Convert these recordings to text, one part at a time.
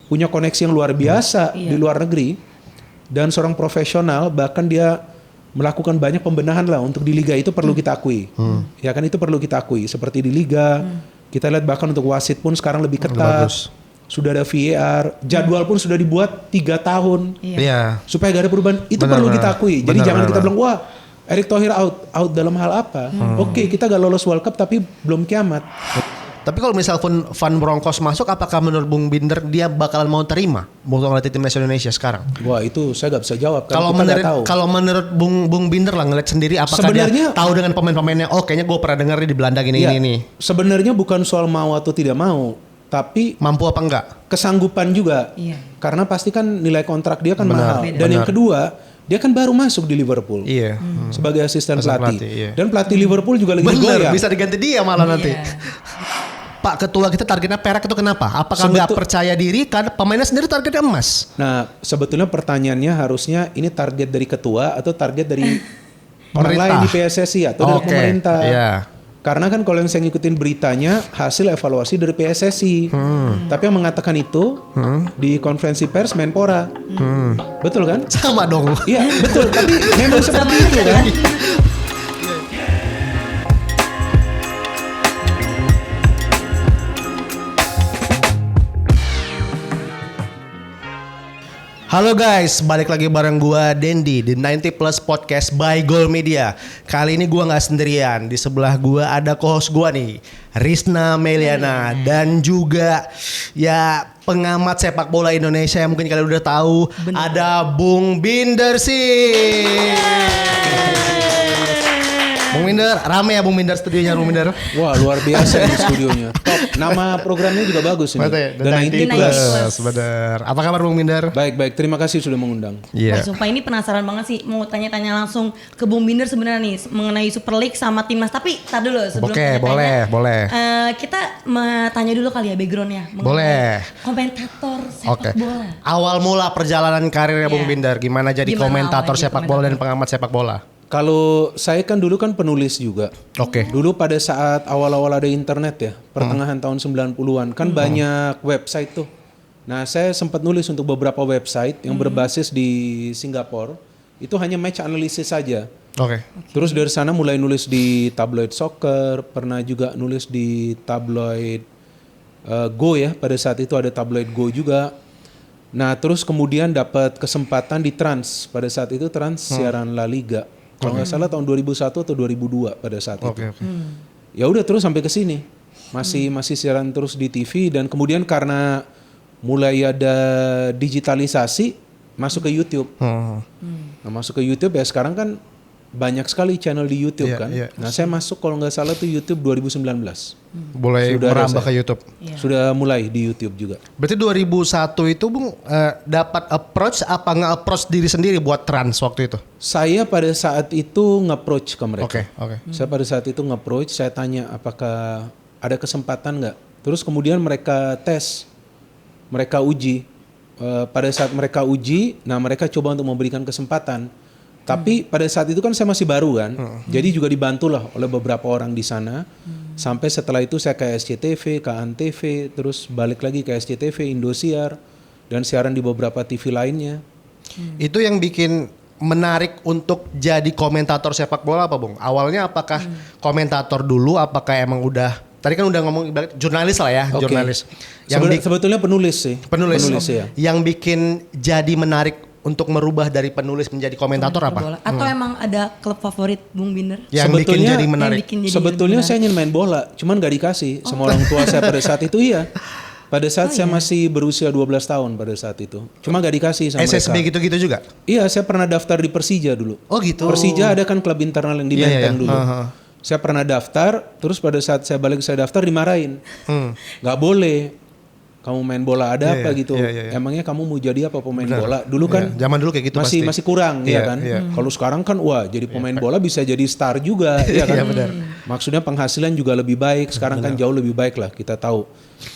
punya koneksi yang luar biasa di luar negeri dan seorang profesional, bahkan dia melakukan banyak pembenahan lah untuk di liga itu perlu kita akui. Ya kan, itu perlu kita akui. Seperti di liga, kita lihat bahkan untuk wasit pun sekarang lebih ketat. Sudah ada VAR, jadwal pun sudah dibuat 3 tahun. Supaya gak ada perubahan. Itu perlu kita akui. Jadi jangan kita bilang, wah Erick Thohir out dalam hal apa? Oke, kita gak lolos World Cup tapi belum kiamat. Tapi kalau misal Van Bronckhorst masuk, apakah menurut Bung Binder dia bakalan mau terima untuk ngelatih timnas Indonesia sekarang? Wah, itu saya gak bisa jawab. Kalau menurut Bung Binder lah ngeliat sendiri, apakah dia tahu dengan pemain-pemainnya? Oh, kayaknya gue pernah dengar di Belanda gini. Sebenarnya bukan soal mau atau tidak mau, tapi mampu apa enggak? Kesanggupan juga. Karena pasti kan nilai kontrak dia kan mahal. Dan yang kedua, dia kan baru masuk di Liverpool sebagai asisten pelatih. Dan pelatih Liverpool juga lagi goyang. Bisa diganti dia malah nanti. Pak Ketua kita targetnya perak itu kenapa? Apakah nggak percaya diri? Karena pemainnya sendiri targetnya emas. Nah, sebetulnya pertanyaannya harusnya ini target dari ketua atau target dari orang lain di PSSI atau dari pemerintah. Karena kan kalau yang saya ngikutin beritanya hasil evaluasi dari PSSI. Tapi yang mengatakan itu di konferensi pers Menpora. Betul kan? Sama dong. Iya, betul. Tapi memang seperti itu kan. Halo guys, balik lagi bareng gua Dendi di 90 Plus Podcast by Goal Media. Kali ini gua nggak sendirian. Di sebelah gua ada co-host gua nih, Rizna Meliana, dan juga ya pengamat sepak bola Indonesia yang mungkin kalian udah tahu. Ada Bung Binder sih. Bung Binder, rame ya Bung Binder studionya Bung Binder. Wah, luar biasa ini studionya. Top. Nama programnya juga bagus ini. The 90 Plus. Bener. Apa kabar Bung Binder? Baik. Terima kasih sudah mengundang. Wah, sumpah ini penasaran banget sih. Mau tanya-tanya langsung ke Bung Binder sebenarnya nih mengenai Super League sama timnas. Tapi tar dulu sebelum boleh. Kita tanya dulu kali ya backgroundnya. Boleh. Komentator sepak bola. Awal mula perjalanan karirnya Bung Binder, gimana jadi komentator sepak bola dan pengamat sepak bola? Kalau saya kan dulu kan penulis juga. Dulu pada saat awal-awal ada internet ya, pertengahan tahun 90-an kan banyak website tuh. Nah, saya sempat nulis untuk beberapa website yang berbasis di Singapura. Itu hanya match analysis saja. Terus dari sana mulai nulis di tabloid soccer, pernah juga nulis di tabloid Go ya, pada saat itu ada tabloid Go juga. Nah, terus kemudian dapat kesempatan di Trans, pada saat itu Trans siaran La Liga. Kalau nggak salah tahun 2001 atau 2002 pada saat itu. Ya udah terus sampai ke sini. Masih siaran terus di TV dan kemudian karena mulai ada digitalisasi masuk ke YouTube. Nah, masuk ke YouTube ya sekarang kan banyak sekali channel di YouTube kan. Nah, saya masuk kalau nggak salah tuh YouTube 2019. Boleh merambah ke YouTube. Sudah mulai di YouTube juga. Berarti 2001 itu Bung dapat approach apa nge-approach diri sendiri buat Trans waktu itu? Saya pada saat itu nge-approach ke mereka. Saya pada saat itu nge-approach, saya tanya apakah ada kesempatan nggak. Terus kemudian mereka tes, mereka uji. Pada saat mereka uji, nah mereka coba untuk memberikan kesempatan. Tapi pada saat itu kan saya masih baru kan, jadi juga dibantulah oleh beberapa orang di sana. Sampai setelah itu saya ke SCTV, ke Antv, terus balik lagi ke SCTV, Indosiar, dan siaran di beberapa TV lainnya. Itu yang bikin menarik untuk jadi komentator sepak bola apa Bung? Awalnya apakah komentator dulu, apakah emang udah, tadi kan udah ngomong jurnalis lah ya, jurnalis. Sebetulnya penulis sih. Penulis ya. Yang bikin jadi menarik untuk merubah dari penulis menjadi komentator apa? Atau emang ada klub favorit Bung Binder? Yang bikin jadi menarik. Sebetulnya saya ingin main bola, cuman gak dikasih sama orang tua saya pada saat itu Pada saat saya masih berusia 12 tahun pada saat itu. Cuma gak dikasih sama SSB mereka. gitu-gitu juga? Iya, saya pernah daftar di Persija dulu. Oh gitu. Persija ada kan klub internal yang di Menteng dulu. Saya pernah daftar, terus pada saat saya balik saya daftar dimarahin. Gak boleh. Kamu main bola ada apa gitu? Emangnya kamu mau jadi apa pemain bola? Dulu kan zaman dulu kayak gitu masih kurang ya kan. Kalau sekarang kan wah jadi pemain bola bisa jadi star juga ya kan. Maksudnya penghasilan juga lebih baik. Sekarang kan jauh lebih baik lah. Kita tahu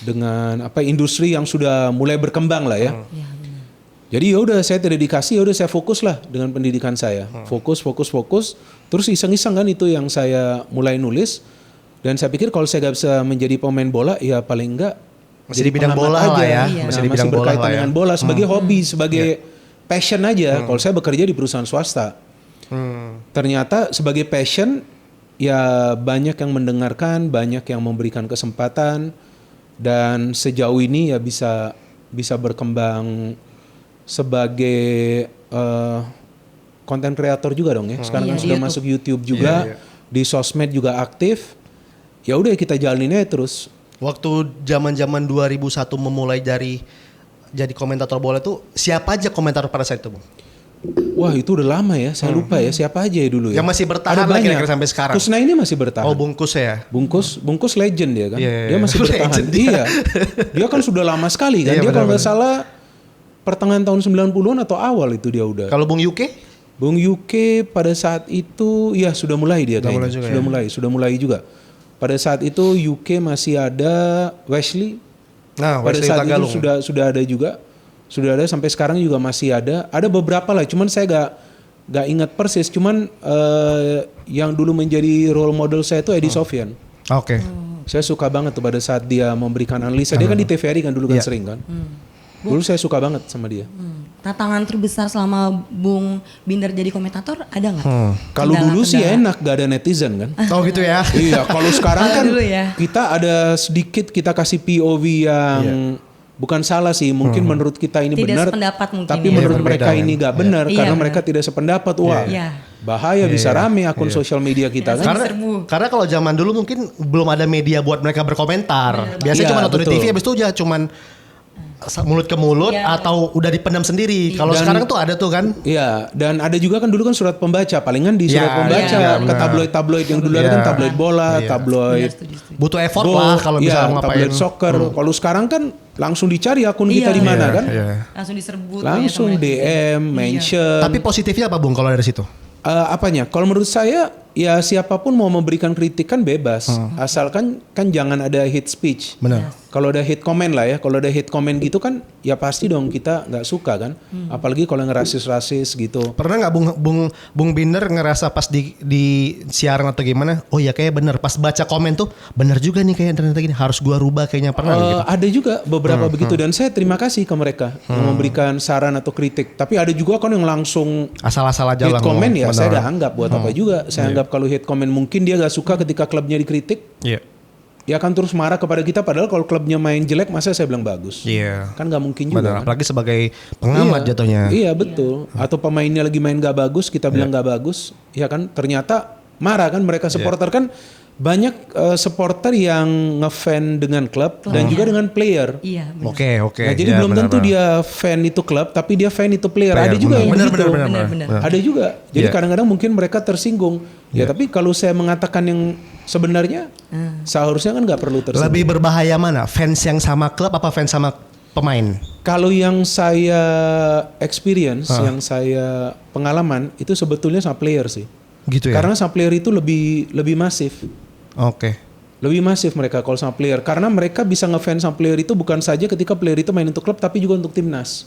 dengan industri yang sudah mulai berkembang lah ya. Jadi ya udah saya tidak dikasih, ya udah saya fokus lah dengan pendidikan saya. Fokus. Terus iseng-iseng kan itu yang saya mulai nulis. Dan saya pikir kalau saya gak bisa menjadi pemain bola ya paling enggak Masih di bidang pengamat bola aja. lah ya. Iya. Masih di bidang bola berkaitan lah ya. dengan bola sebagai hobi, sebagai passion aja. Kalau saya bekerja di perusahaan swasta. Ternyata sebagai passion ya banyak yang mendengarkan, banyak yang memberikan kesempatan dan sejauh ini ya bisa berkembang sebagai konten kreator juga dong ya. Sekarang kan Iya, di sudah YouTube. masuk YouTube juga, di sosmed juga aktif. Ya udah kita jalanin aja terus. Waktu zaman-zaman 2001 memulai dari jadi komentator bola tuh siapa aja komentator pada saat itu, Bung? Wah itu udah lama ya, saya lupa ya siapa aja ya dulu ya. Yang masih bertahan Ada lah banyak. kira-kira sampai sekarang. Kusna ini masih bertahan. Oh, Bungkus ya. Bungkus legend dia kan. Iya, Dia masih bertahan. legend. Iya. Dia kan sudah lama sekali kan. Iya, Dia kalau nggak benar-benar. salah pertengahan tahun 90-an atau awal itu dia udah. Kalau Bung UK? Bung UK pada saat itu ya sudah mulai dia Sudah kayaknya. mulai juga Sudah mulai juga. Pada saat itu UK masih ada Wesley. Nah, Pada Wesley saat Tagalung. itu sudah ada juga. Sudah ada sampai sekarang juga masih ada. Ada beberapa lah, cuman saya gak ingat persis. Cuman yang dulu menjadi role model saya itu Edi Sofyan. Oke. Saya suka banget tuh pada saat dia memberikan analisa. Dia kan di TVRI kan dulu kan sering kan. Dulu saya suka banget sama dia. Tantangan terbesar selama Bung Binder jadi komentator ada nggak? Kalau dulu sih Kendala-kendala. enak, gak ada netizen kan. Oh gitu ya. Iya, kalau sekarang Kalau kan dulu ya. kita ada sedikit kita kasih POV yang bukan salah sih, mungkin menurut kita ini Tidak benar, sependapat mungkin tapi ya. menurut Iya, mereka berbeda, ini kan? gak benar Iya, karena benar. mereka tidak sependapat. Wah, Iya. bahaya bisa rame akun sosial media kita kan. Karena kalau zaman dulu mungkin belum ada media buat mereka berkomentar. Biasanya Iya, cuma nonton di betul. TV habis itu aja cuman mulut ke mulut Iya. atau udah dipendam sendiri. Kalau sekarang tuh ada tuh kan. Iya, dan ada juga kan dulu kan surat pembaca, palingan di Ya, surat pembaca iya, ke benar. tabloid-tabloid yang dulu ada kan Iya. tabloid bola, Iya. tabloid Butuh effort golf, lah kalau bisa iya, ngapain. tabloid soccer. Kalau sekarang kan langsung dicari akun kita Iya. di mana kan? Iya. Langsung diserbu tuh Langsung ya, teman-teman. DM, mention. Tapi positifnya apa Bung kalau dari situ? Apanya? Kalau menurut saya ya siapapun mau memberikan kritik kan bebas, asalkan kan jangan ada hate speech. Benar. Kalau ada hate comment lah ya, kalau ada hate comment gitu kan ya pasti dong kita nggak suka kan, apalagi kalau yang rasis-rasis gitu. Pernah nggak Bung Binder ngerasa pas di siaran atau gimana? Oh ya kayak bener pas baca komen tuh bener juga nih kayak ternyata gini harus gua rubah kayaknya pernah gitu. Ada juga beberapa begitu dan saya terima kasih ke mereka yang memberikan saran atau kritik. Tapi ada juga kan yang langsung Asal-asal aja lah. hate comment ya bener. saya udah anggap buat apa juga. Saya anggap kalau hate comment mungkin dia gak suka ketika klubnya dikritik. Iya. Dia akan terus marah kepada kita padahal kalau klubnya main jelek masa saya bilang bagus. Iya. Kan nggak mungkin juga Benar. kan. Apalagi sebagai pengamat Iya. jatuhnya. Iya betul. Atau pemainnya lagi main gak bagus kita bilang gak bagus. Ya kan ternyata marah kan mereka supporter kan banyak supporter yang ngefan dengan klub dan juga dengan player. Iya, benar. Oke. Nah, jadi Ya, belum benar, tentu benar. dia fan itu klub tapi dia fan itu player. Ada juga yang benar, begitu. Benar. Ada juga. Jadi Iya. kadang-kadang mungkin mereka tersinggung. Ya tapi kalau saya mengatakan yang sebenarnya seharusnya kan nggak perlu tersinggung. Lebih berbahaya mana? Fans yang sama klub apa fans sama pemain? Kalau yang saya experience, yang saya pengalaman itu sebetulnya sama player sih. Gitu ya. Karena sama player itu lebih masif. Oke. Lebih masif mereka kalau sama player karena mereka bisa ngefans sama player itu bukan saja ketika player itu main untuk klub tapi juga untuk timnas.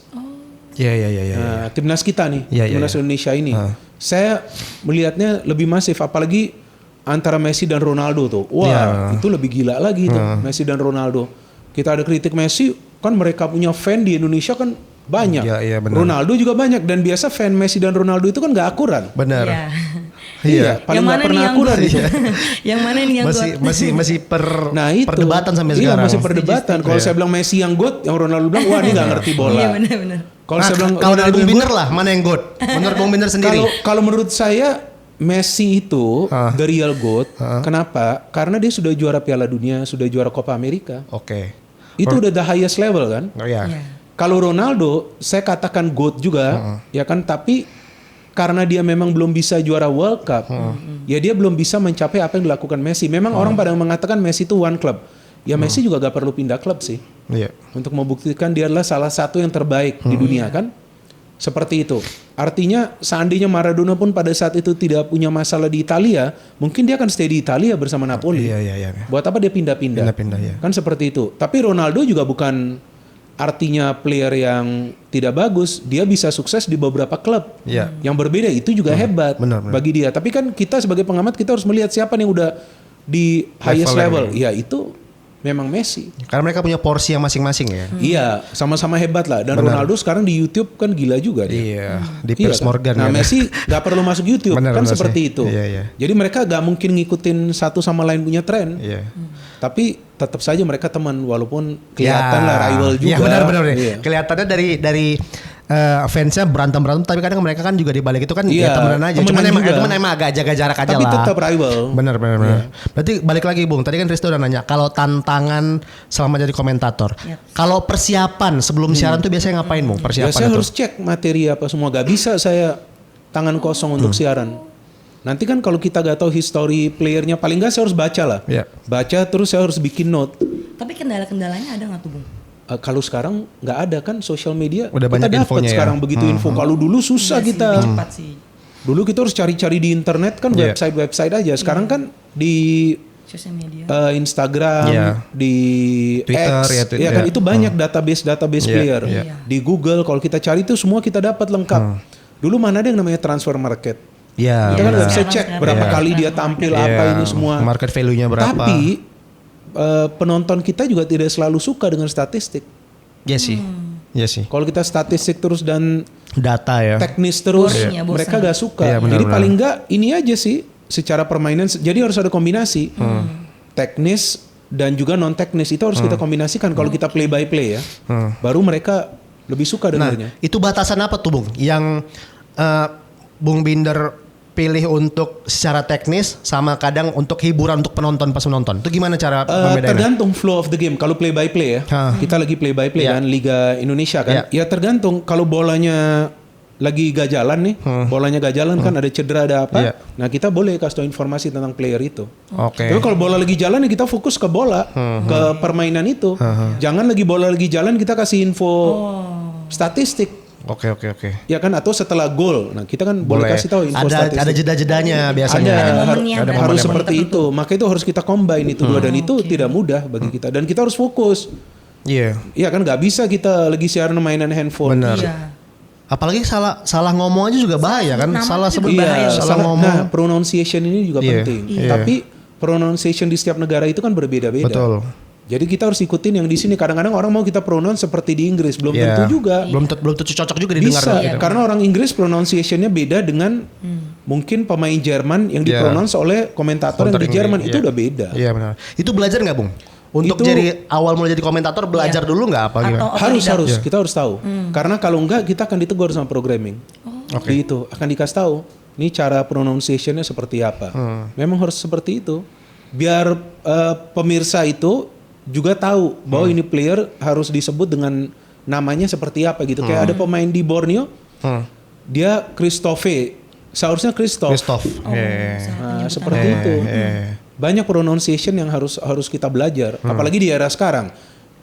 Iya. Nah, timnas kita nih, Iya, timnas iya. Indonesia ini. Saya melihatnya lebih masif apalagi antara Messi dan Ronaldo tuh. Wah, Iya. itu lebih gila lagi tuh Messi dan Ronaldo. Kita ada kritik Messi, kan mereka punya fan di Indonesia kan banyak. Iya, benar. Ronaldo juga banyak dan biasa fan Messi dan Ronaldo itu kan nggak akurat. Benar. Iya. Iya. Paling Yang nggak mana nih pernah yang akurat. good? itu. Yang mana nih yang good? Masih Nah itu perdebatan sampai iya, sekarang. masih perdebatan. Kalau saya bilang Messi yang good, yang Ronaldo bilang wah ini nggak ngerti bola. Iya benar. Kalau Nah, saya bilang kalau dari Ronaldo Bung yang Binder lah mana yang good? Menurut Bung Binder sendiri. Kalau menurut saya Messi itu the real GOAT. Kenapa? Karena dia sudah juara Piala Dunia, sudah juara Copa America. Oke. Itu udah the highest level kan. Oh ya. Iya. Kalau Ronaldo, saya katakan GOAT juga, ya kan. Tapi karena dia memang belum bisa juara World Cup, ya dia belum bisa mencapai apa yang dilakukan Messi. Memang orang pada mengatakan Messi itu one club. Ya Messi juga gak perlu pindah klub sih. Iya. Untuk membuktikan dia adalah salah satu yang terbaik di dunia kan. Seperti itu. Artinya seandainya Maradona pun pada saat itu tidak punya masalah di Italia, mungkin dia akan stay di Italia bersama Napoli. Iya. Buat apa dia pindah-pindah? Pindah-pindah, ya. Kan seperti itu. Tapi Ronaldo juga bukan artinya player yang tidak bagus. Dia bisa sukses di beberapa klub. Iya. Yang berbeda itu juga hebat Benar. bagi dia. Tapi kan kita sebagai pengamat kita harus melihat siapa yang udah di highest Level level. Ya itu memang Messi. Karena mereka punya porsi yang masing-masing ya. Iya, sama-sama hebat lah. Dan Ronaldo sekarang di YouTube kan gila juga dia. Iya, di Piers kan? Morgan. Nah, kan. Messi nggak perlu masuk YouTube Benar, kan benar seperti sih. itu. Iya. Jadi mereka nggak mungkin ngikutin satu sama lain punya tren. Iya. Tapi tetap saja mereka teman walaupun kelihatan lah rival juga. Iya benar-benar. Iya. Kelihatannya dari fansnya berantem tapi kadang mereka kan juga di balik itu kan Iya, ya temenan aja. temenan Cuman juga. emang agak jaga jarak aja Tapi lah. tetap rival. Benar. Berarti balik lagi Bung. Tadi kan Risto udah nanya kalau tantangan selama jadi komentator. Kalau persiapan sebelum siaran tuh biasanya ngapain Bung? Ya Persiapan saya itu. harus cek materi apa semua. Gak bisa saya tangan kosong untuk siaran. Nanti kan kalau kita gak tahu history playernya, paling gak saya harus baca lah. Iya. Baca terus saya harus bikin note. Tapi kendala-kendalanya ada nggak tuh Bung? Kalau sekarang nggak ada kan social media. Udah kita banyak dapat infonya ya. sekarang begitu info. Kalau dulu susah Iya sih, kita. lebih cepat sih. Dulu kita harus cari-cari di internet kan Iya. website aja. Sekarang kan di Sosial media. Instagram, Iya. di Twitter, X, ya, kan iya. itu banyak database Iya, player. iya. Di Google kalau kita cari itu semua kita dapat lengkap. Dulu mana ada yang namanya transfer market. Iya. Kita kan benar. nggak bisa Sekarang cek sekarang. berapa Iya. kali dia tampil Iya, apa ini semua. Market value-nya berapa? Tapi penonton kita juga tidak selalu suka dengan statistik. Iya sih. Iya sih. Kalau kita statistik terus dan Data ya. teknis terus, Boring ya, bosan. mereka gak suka. Iya, benar, Jadi benar. paling enggak ini aja sih secara permainan. Jadi harus ada kombinasi teknis dan juga non teknis itu harus kita kombinasikan. Kalau kita play by play ya, baru mereka lebih suka Nah, dengarnya. itu batasan apa tuh Bung? Yang Bung Binder pilih untuk secara teknis sama kadang untuk hiburan untuk penonton pas menonton. Itu gimana cara membedainnya? Tergantung flow of the game. Kalau play by play ya, kita lagi play by play Iya. kan Liga Indonesia kan. Ya tergantung. Kalau bolanya lagi gak jalan nih, bolanya gak jalan kan ada cedera ada apa. Iya. Nah kita boleh kasih tahu informasi tentang player itu. Oke. Tapi kalau bola lagi jalan ya kita fokus ke bola, ke permainan itu. Jangan lagi bola lagi jalan kita kasih info statistik. Oke. Ya kan atau setelah gol. Nah, kita kan boleh kasih tahu info statistik. Ada jeda-jedanya biasanya. Ada momennya. Ada harus momen-momen seperti itu. Maka itu harus kita combine itu dua dan itu tidak mudah bagi kita dan kita harus fokus. Iya. Iya kan nggak bisa kita lagi siaran mainan handphone. Benar. Iya. Apalagi salah ngomong aja juga bahaya kan. Nama Salah juga sebut bahaya. salah ngomong. Nah, pronunciation ini juga Iya. penting. Iya. Tapi pronunciation di setiap negara itu kan berbeda-beda. Betul. Jadi kita harus ikutin yang di sini. Kadang-kadang orang mau kita pronounce seperti di Inggris, belum Iya. tentu juga. Belum tentu cocok juga didengar. Bisa, gitu. karena orang Inggris pronunciation-nya beda dengan mungkin pemain Jerman yang Iya. dipronounce oleh komentator yang di Jerman itu udah beda. Iya benar. Itu belajar nggak Bung? Untuk Itu- jadi awal mulai jadi komentator belajar dulu nggak apa gimana? Harus Iya. kita harus tahu. Karena kalau enggak kita akan ditegur sama programming. Di itu akan dikasih tahu. Ini cara pronunciation-nya seperti apa. Memang harus seperti itu. Biar pemirsa itu juga tahu bahwa ini player harus disebut dengan namanya seperti apa gitu. Kayak ada pemain di Borneo, dia Christophe. Seharusnya Christophe. Nah, seperti itu. Banyak pronunciation yang harus kita belajar. Apalagi di era sekarang.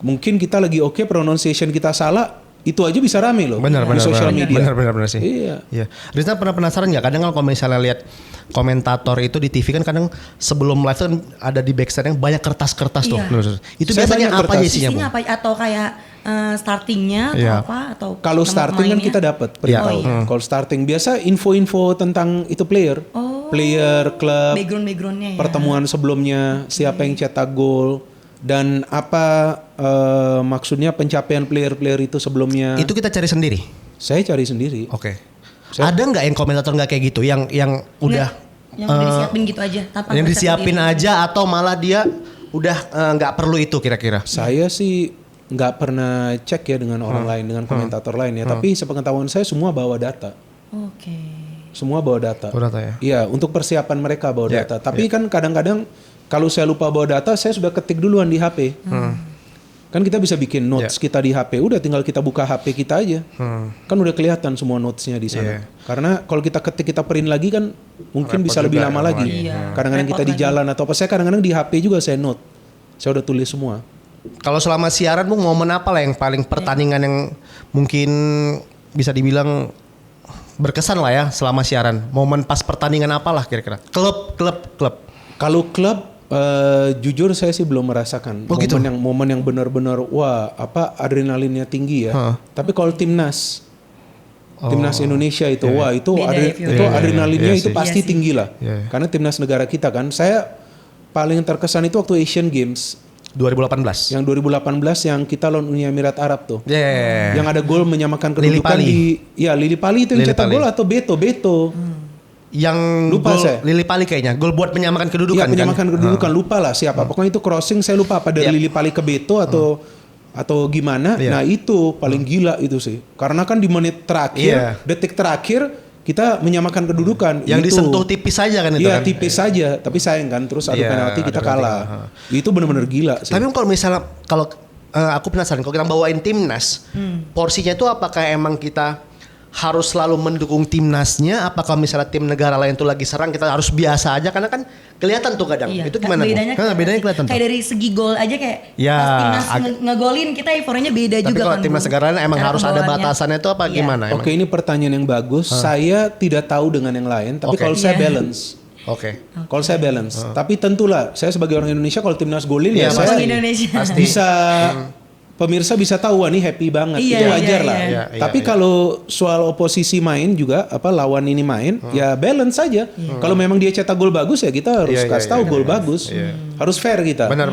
Mungkin kita lagi oke pronunciation kita salah, itu aja bisa rame loh Benar di social media. Benar sih. Iya. Iya. Rizna pernah penasaran nggak? Kadang kalau misalnya lihat komentator itu di TV kan kadang sebelum live kan ada di backstage yang banyak kertas-kertas tuh. Iya. Itu Saya biasanya banyak apa kertas. aja isinya Isinya Bung? apa atau kayak startingnya atau Iya. apa atau Kalau nama starting kan pemainnya? kita dapat Iya. beritahu. Oh, iya. Kalau starting biasa info-info tentang itu player, player, klub, backgroundnya ya. pertemuan sebelumnya, siapa yang cetak gol dan apa maksudnya pencapaian player-player itu sebelumnya. Itu kita cari sendiri. Saya cari sendiri. Oke. Ada nggak yang komentator nggak kayak gitu? Yang udah yang udah disiapin gitu aja tanpa yang ngeset disiapin sendiri. aja atau malah dia udah nggak perlu itu kira-kira? Saya sih nggak pernah cek ya dengan orang lain, dengan komentator lain ya. Tapi sepengetahuan saya semua bawa data. Oke. Semua bawa data. Bawa data ya? Iya, untuk persiapan mereka bawa Ya, data. Tapi kan kadang-kadang kalau saya lupa bawa data, saya sudah ketik duluan di HP. Kan kita bisa bikin notes kita di HP. Udah tinggal kita buka HP kita aja. Kan udah kelihatan semua notesnya di sana. Karena kalau kita ketik kita print lagi kan mungkin Repot bisa lebih juga, lama lama lagi. lagi. Iya. Kadang-kadang kita Repot di jalan atau apa. Saya kadang-kadang di HP juga saya note. Saya udah tulis semua. Kalau selama siaran Bung, momen apa lah yang paling pertandingan yang mungkin bisa dibilang berkesan lah ya selama siaran? Momen pas pertandingan apalah kira-kira? Klub. Kalau klub jujur saya sih belum merasakan gitu? momen yang benar-benar wah apa adrenalinnya tinggi ya. Tapi kalau timnas Indonesia itu wah itu Beda ya, itu adrenalinnya Iya itu sih. pasti Iya sih. tinggi lah. Iya. Karena timnas negara kita kan. Saya paling terkesan itu waktu Asian Games. 2018. Yang 2018 yang kita lawan Uni Emirat Arab tuh. Yeah. Yang ada gol menyamakan Lili kedudukan Pali. Lili Pali itu yang Lili cetak Pali. gol atau Beto. Yang Lupa gol saya. Lili Pali kayaknya. Gol buat menyamakan kedudukan Iya, menyamakan kan? kedudukan, lupa lah siapa. Pokoknya itu crossing saya lupa apa dari Lili Pali ke Beto atau gimana. Iya. Nah, itu paling gila itu sih. Karena kan di menit terakhir, Iya. detik terakhir kita menyamakan kedudukan. Yang Itu. disentuh tipis saja kan itu Iya, kan? tipis saja, tapi sayang kan terus adu Iya, penalti kita adu kalah. penalti. Itu benar-benar gila sih. Tapi kalau misalnya aku penasaran kalau kita bawain timnas, porsinya itu apakah emang kita harus selalu mendukung timnasnya? Apakah misalnya tim negara lain tuh lagi serang kita harus biasa aja? Karena kan kelihatan tuh kadang. Iya, Itu gimana? Bedanya kelihatan tuh. Kayak dari segi gol aja kayak Ya, pas timnas ngegolin kita euforinya beda Tapi juga kalau kan. timnas Bu. negara lain emang Cara harus ada pembawaannya. batasannya itu apa Iya. gimana? Emang? Oke, ini pertanyaan yang bagus. Saya tidak tahu dengan yang lain, tapi Oke. kalau saya Iya. balance. Oke. Kalau saya balance. Tapi tentulah saya sebagai orang Indonesia kalau timnas golin Iya, ya saya Orang Indonesia. Pasti. bisa pemirsa bisa tahu wah ini happy banget. Iya, Itu wajar iya, lah. iya. Iya, Tapi iya. kalau soal oposisi main juga lawan ini main ya balance saja. Kalau memang dia cetak gol bagus ya kita harus Iya, kasih iya, tahu iya, gol iya. bagus. Harus fair kita. Benar.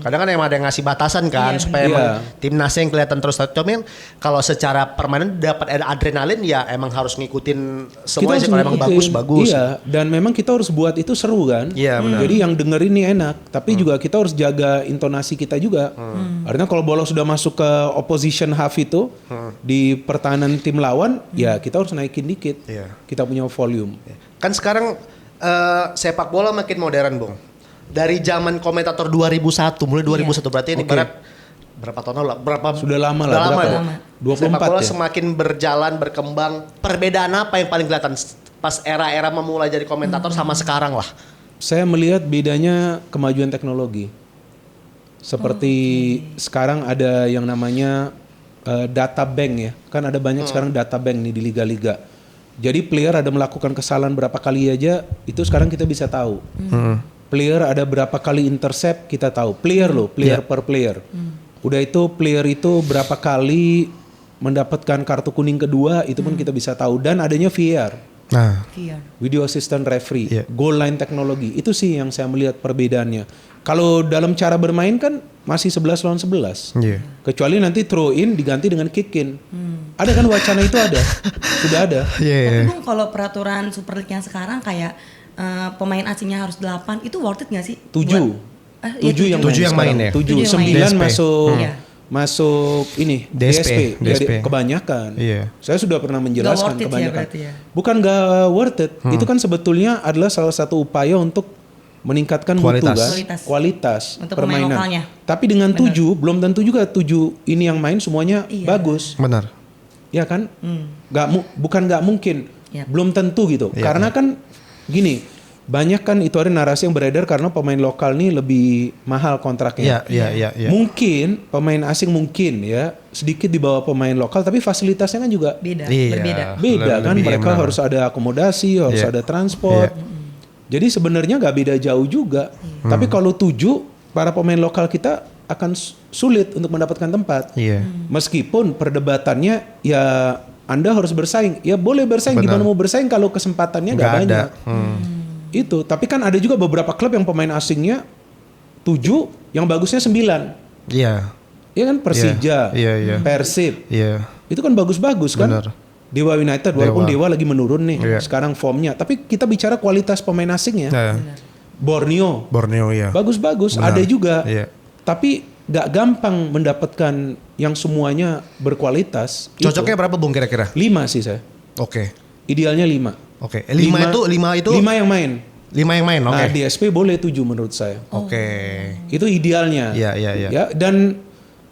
Kadang kan emang ada yang ngasih batasan kan supaya Iya. emang timnasnya yang kelihatan terus. Cuman kalau secara permainan dapat ada adrenalin ya emang harus ngikutin semua sih. Kalau emang ngikutin. bagus. Iya, dan memang kita harus buat itu seru kan. Iya, benar. Jadi yang denger ini enak, tapi juga kita harus jaga intonasi kita juga. Artinya kalau bola sudah masuk ke opposition half itu di pertahanan tim lawan, ya kita harus naikin dikit. Iya. Kita punya volume. Kan sekarang sepak bola makin modern, Bung. Dari zaman komentator 2001, mulai 2001 berarti ini Oke. ibarat berapa tahun lalu? Sudah lama lah, berapa ya? ya? 24 Sepak bola ya? semakin berjalan, berkembang. Perbedaan apa yang paling kelihatan pas era-era memulai jadi komentator sama sekarang lah? Saya melihat bedanya kemajuan teknologi. Seperti sekarang ada yang namanya data bank ya. Kan ada banyak sekarang data bank nih di liga-liga. Jadi player ada melakukan kesalahan berapa kali aja, itu sekarang kita bisa tahu. Player ada berapa kali intercept kita tahu. Player per player. Udah itu player itu berapa kali mendapatkan kartu kuning kedua, itu pun kita bisa tahu. Dan adanya VAR. Nah, Iya. Video Assistant Referee, Iya. goal line teknologi, itu sih yang saya melihat perbedaannya. Kalau dalam cara bermain kan masih 11 lawan 11. iya. Kecuali nanti throw in diganti dengan kick in. Ada kan wacana itu ada. Sudah ada. Tapi Bung kalau peraturan Super League yang sekarang kayak pemain asingnya harus 8, itu worth it gak sih? 7. Buat- iya, 7 yang Tujuh yang main sekarang. ya? 7, Tujuh yang 9 main. masuk Iya. masuk ini DSP. Jadi kebanyakan. Iya. Saya sudah pernah Nggak menjelaskan worth it ya kebanyakan. berarti ya? Bukan gak worth it. Itu kan sebetulnya adalah salah satu upaya untuk meningkatkan Kualitas. mutu kan? Kualitas Untuk pemain permainan. lokalnya. Tapi dengan 7 belum tentu juga 7 ini yang main semuanya Iya. bagus. Benar. Ya kan? Bukan nggak mungkin. Yap. Belum tentu gitu. Iya. Karena kan gini, banyak kan itu ada narasi yang beredar karena pemain lokal nih lebih mahal kontraknya. Iya. Mungkin pemain asing mungkin ya sedikit di bawah pemain lokal, tapi fasilitasnya kan juga Beda, Iya. berbeda. beda kan. Lebih Mereka benar. harus ada akomodasi, harus Iya. ada transport. Jadi sebenarnya nggak beda jauh juga. Tapi kalau 7 para pemain lokal kita akan sulit untuk mendapatkan tempat. Iya. Meskipun perdebatannya ya Anda harus bersaing. Ya boleh bersaing. Benar. Gimana mau bersaing kalau kesempatannya nggak Nggak ada. banyak. Itu. Tapi kan ada juga beberapa klub yang pemain asingnya 7, yang bagusnya 9. Iya. Iya kan Persija, Iya. Persib. Iya. Itu kan bagus-bagus kan. Benar. Dewa United walaupun Dewa lagi menurun nih Iya. sekarang formnya. Tapi kita bicara kualitas pemain asingnya. Iya. Borneo Borneo ya. bagus-bagus. Benar. Ada juga. Iya. Tapi nggak gampang mendapatkan yang semuanya berkualitas. Cocoknya berapa Bung kira-kira? 5 sih saya. Oke. Idealnya 5. Oke. 5 itu 5 yang main. 5 yang main. Oke. Nah, DSP boleh 7 menurut saya. Oke. Itu idealnya. Iya. Ya, dan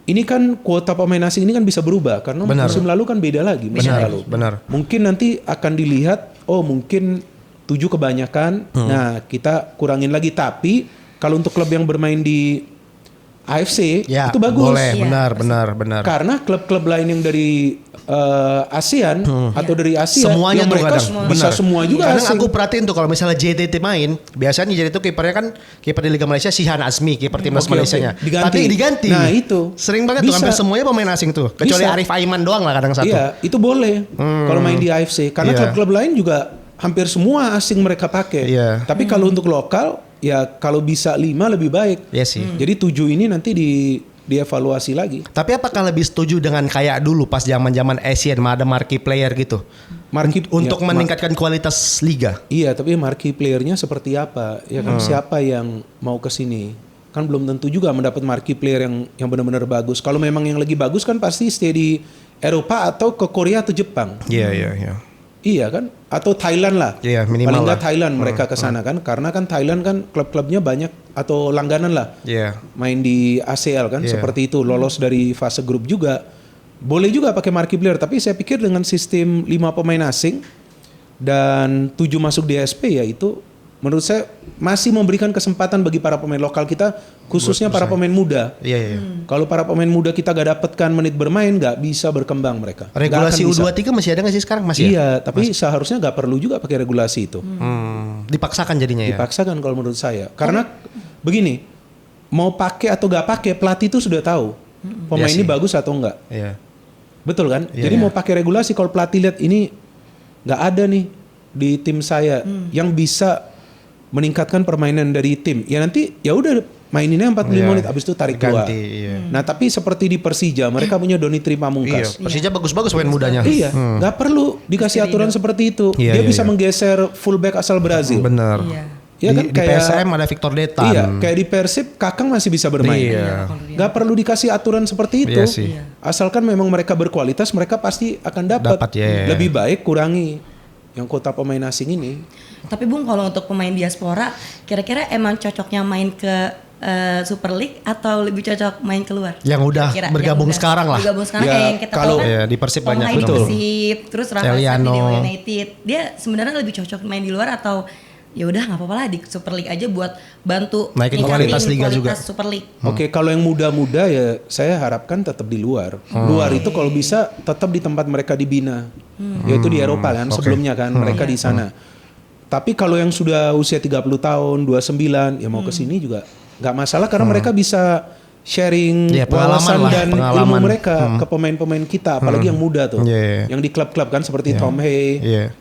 ini kan kuota pemain asing ini kan bisa berubah karena Benar. musim lalu kan beda lagi musim lalu. Benar. Mungkin nanti akan dilihat mungkin 7 kebanyakan. Nah, kita kurangin lagi, tapi kalau untuk klub yang bermain di AFC Ya, itu bagus. boleh. Iya, Benar. Karena klub-klub lain yang dari ASEAN atau dari Asia Semuanya yang tuh mereka kadang. bisa Benar. semua juga Kadang asing. aku perhatiin tuh kalau misalnya JTT main, biasanya jadi tuh kipernya kan kiper di Liga Malaysia Sihan Azmi, kiper timnas Oke, Malaysianya. oke. Diganti. Tapi diganti. Nah, itu. Sering banget tuh Bisa. hampir semuanya pemain asing tuh. Kecuali Bisa. Arif Aiman doang lah kadang satu. Iya, itu boleh kalau main di AFC. Karena Iya. klub-klub lain juga hampir semua asing mereka pakai. Iya. Tapi kalau untuk lokal ya kalau bisa 5 lebih baik. Iya sih. Jadi 7 ini nanti dievaluasi lagi. Tapi apakah lebih setuju dengan kayak dulu pas zaman-zaman Asian ada marquee player gitu? Untuk meningkatkan kualitas liga. Iya, tapi marquee playernya seperti apa? Ya kan siapa yang mau ke sini? Kan belum tentu juga mendapat marquee player yang benar-benar bagus. Kalau memang yang lagi bagus kan pasti stay di Eropa atau ke Korea atau Jepang. Iya. Iya kan? Atau Thailand lah. Iya, minimal paling nggak lah. Thailand mereka ke sana kan, karena kan Thailand kan klub-klubnya banyak atau langganan lah. Iya. Main di ACL kan, seperti itu, lolos dari fase grup juga. Boleh juga pakai marquee player, tapi saya pikir dengan sistem 5 pemain asing dan 7 masuk DSP ya itu menurut saya masih memberikan kesempatan bagi para pemain lokal kita, khususnya para pemain muda. Iya. Kalau para pemain muda kita gak dapatkan menit bermain, gak bisa berkembang mereka. Regulasi U23 masih ada nggak sih sekarang? Masih? Iya, tapi seharusnya gak perlu juga pakai regulasi itu. Dipaksakan jadinya ya. Dipaksakan kalau menurut saya. Karena begini, mau pakai atau gak pakai, pelatih itu sudah tahu pemain ini bagus atau enggak. Iya. Betul kan? Jadi mau pakai regulasi, kalau pelatih lihat ini gak ada nih di tim saya yang bisa meningkatkan permainan dari tim, ya nanti ya udah maininnya 45 menit, abis itu tarik keluar. Nah tapi seperti di Persija, mereka punya Donitri Pamungkas. Persija bagus-bagus pemain mudanya. Iya, nggak perlu dikasih aturan seperti itu. Dia bisa menggeser fullback asal Brazil. Benar. Ya kan, di kayak PSM ada Victor Detan. Iya, kayak di Persib Kakang masih bisa bermain. Nggak perlu dikasih aturan seperti itu. Asalkan memang mereka berkualitas, mereka pasti akan dapat. Lebih baik kurangi yang kuota pemain asing ini. Tapi Bung, kalau untuk pemain diaspora, kira-kira emang cocoknya main ke Super League atau lebih cocok main keluar? Yang udah bergabung sekarang lah. Bergabung sekarang Ya, kayak yang kita kalau- tahu kan. Ya, di Persib Tom banyak, Hai di betul. Persib, terus Rafa Saf di Eliano. Dewa United. Dia sebenarnya lebih cocok main di luar atau ya udah nggak apa-apa lah di Super League aja buat bantu Naikin ningkatin kualitas liga juga. Super League. Oke, kalau yang muda-muda ya saya harapkan tetap di luar. Luar itu kalau bisa tetap di tempat mereka dibina. Yaitu di Eropa kan, sebelumnya kan mereka di sana. Tapi kalau yang sudah usia 30 tahun, 29 ya mau ke sini juga nggak masalah karena mereka bisa sharing wawasan dan ilmu mereka ke pemain-pemain kita, apalagi yang muda tuh. Yang di klub-klub kan seperti Tom Hay,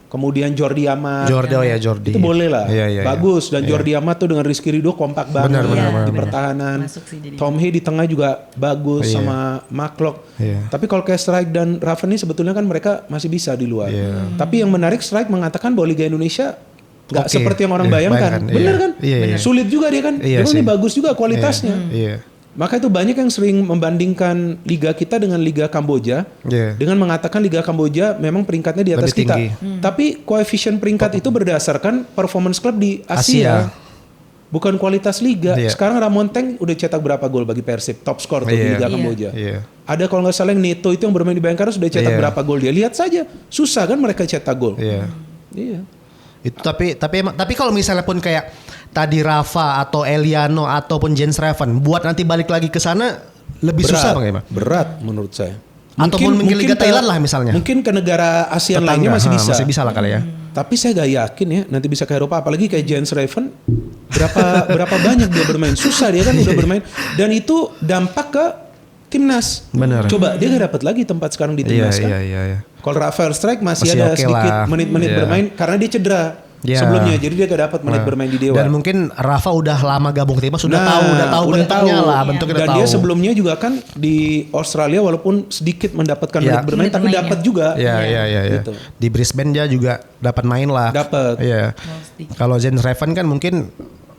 kemudian Jordi Amat. Jordi. Itu boleh lah. Bagus dan Jordi Amat tuh dengan Rizky Ridho kompak banget di pertahanan. Tom Hay di tengah juga bagus sama Maklok. Tapi kalau kayak Strike dan Raven ini sebetulnya kan mereka masih bisa di luar. Tapi yang menarik Strike mengatakan bahwa Liga Indonesia nggak seperti yang orang bayangkan. Bener kan? Sulit juga dia kan. Cuma ini bagus juga kualitasnya. Maka itu banyak yang sering membandingkan liga kita dengan liga Kamboja dengan mengatakan liga Kamboja memang peringkatnya di atas kita. Tapi koefisien peringkat itu berdasarkan performance club di Asia. Bukan kualitas liga. Sekarang Ramon Teng udah cetak berapa gol bagi Persib? Top skor tuh di liga Kamboja. Ada kalau nggak salah yang Neto itu yang bermain di Bayangkara sudah cetak berapa gol dia. Lihat saja. Susah kan mereka cetak gol. Iya. Itu tapi kalau misalnya pun kayak tadi Rafa atau Eliano ataupun Jens Raven buat nanti balik lagi ke sana lebih susah Bang. Berat menurut saya. Ataupun mungkin Liga Thailand lah misalnya. Mungkin ke negara ASEAN lainnya masih bisa. Masih bisa lah kali ya. Tapi saya gak yakin ya nanti bisa ke Eropa, apalagi kayak Jens Raven berapa banyak dia bermain. Susah dia kan udah bermain dan itu dampak ke timnas. Bener. Coba dia gak dapat lagi tempat sekarang di timnas kan. Iya. Kalau Rafael Strike masih ada sedikit menit-menit bermain karena dia cedera sebelumnya, jadi dia gak dapat menit bermain di Dewa. Dan mungkin Rafa udah lama gabung timnas, udah tahu bentuknya lah, bentuknya dan tahu. dia sebelumnya juga kan di Australia walaupun sedikit mendapatkan menit bermain tapi dapat juga. Iya. Gitu. Di Brisbane dia juga dapat main lah. Dapat. Iya. Kalau Jens Raven kan mungkin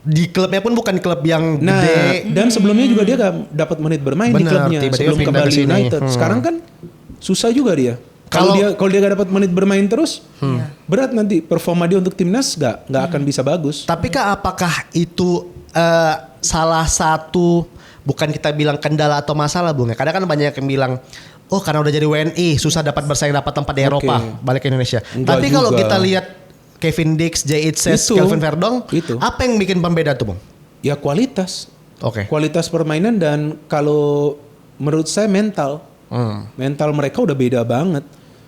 di klubnya pun bukan klub yang gede. Dan sebelumnya juga dia gak dapat menit bermain di klubnya sebelum ke Bali United. Sekarang kan susah juga dia. Kalau dia gak dapat menit bermain terus, berat nanti performa dia untuk timnas gak akan bisa bagus. Tapi apakah itu salah satu bukan kita bilang kendala atau masalah Bung? Kadang kan banyak yang bilang, oh karena udah jadi WNI susah dapat bersaing dapat tempat di Eropa, balik ke Indonesia. Enggak tapi kalau kita lihat Kevin Dix, Jay Itzes, Kelvin Verdong, apa yang bikin pembeda tuh Bung? Ya kualitas. Oke. Kualitas permainan dan kalau menurut saya mental. Mental mereka udah beda banget.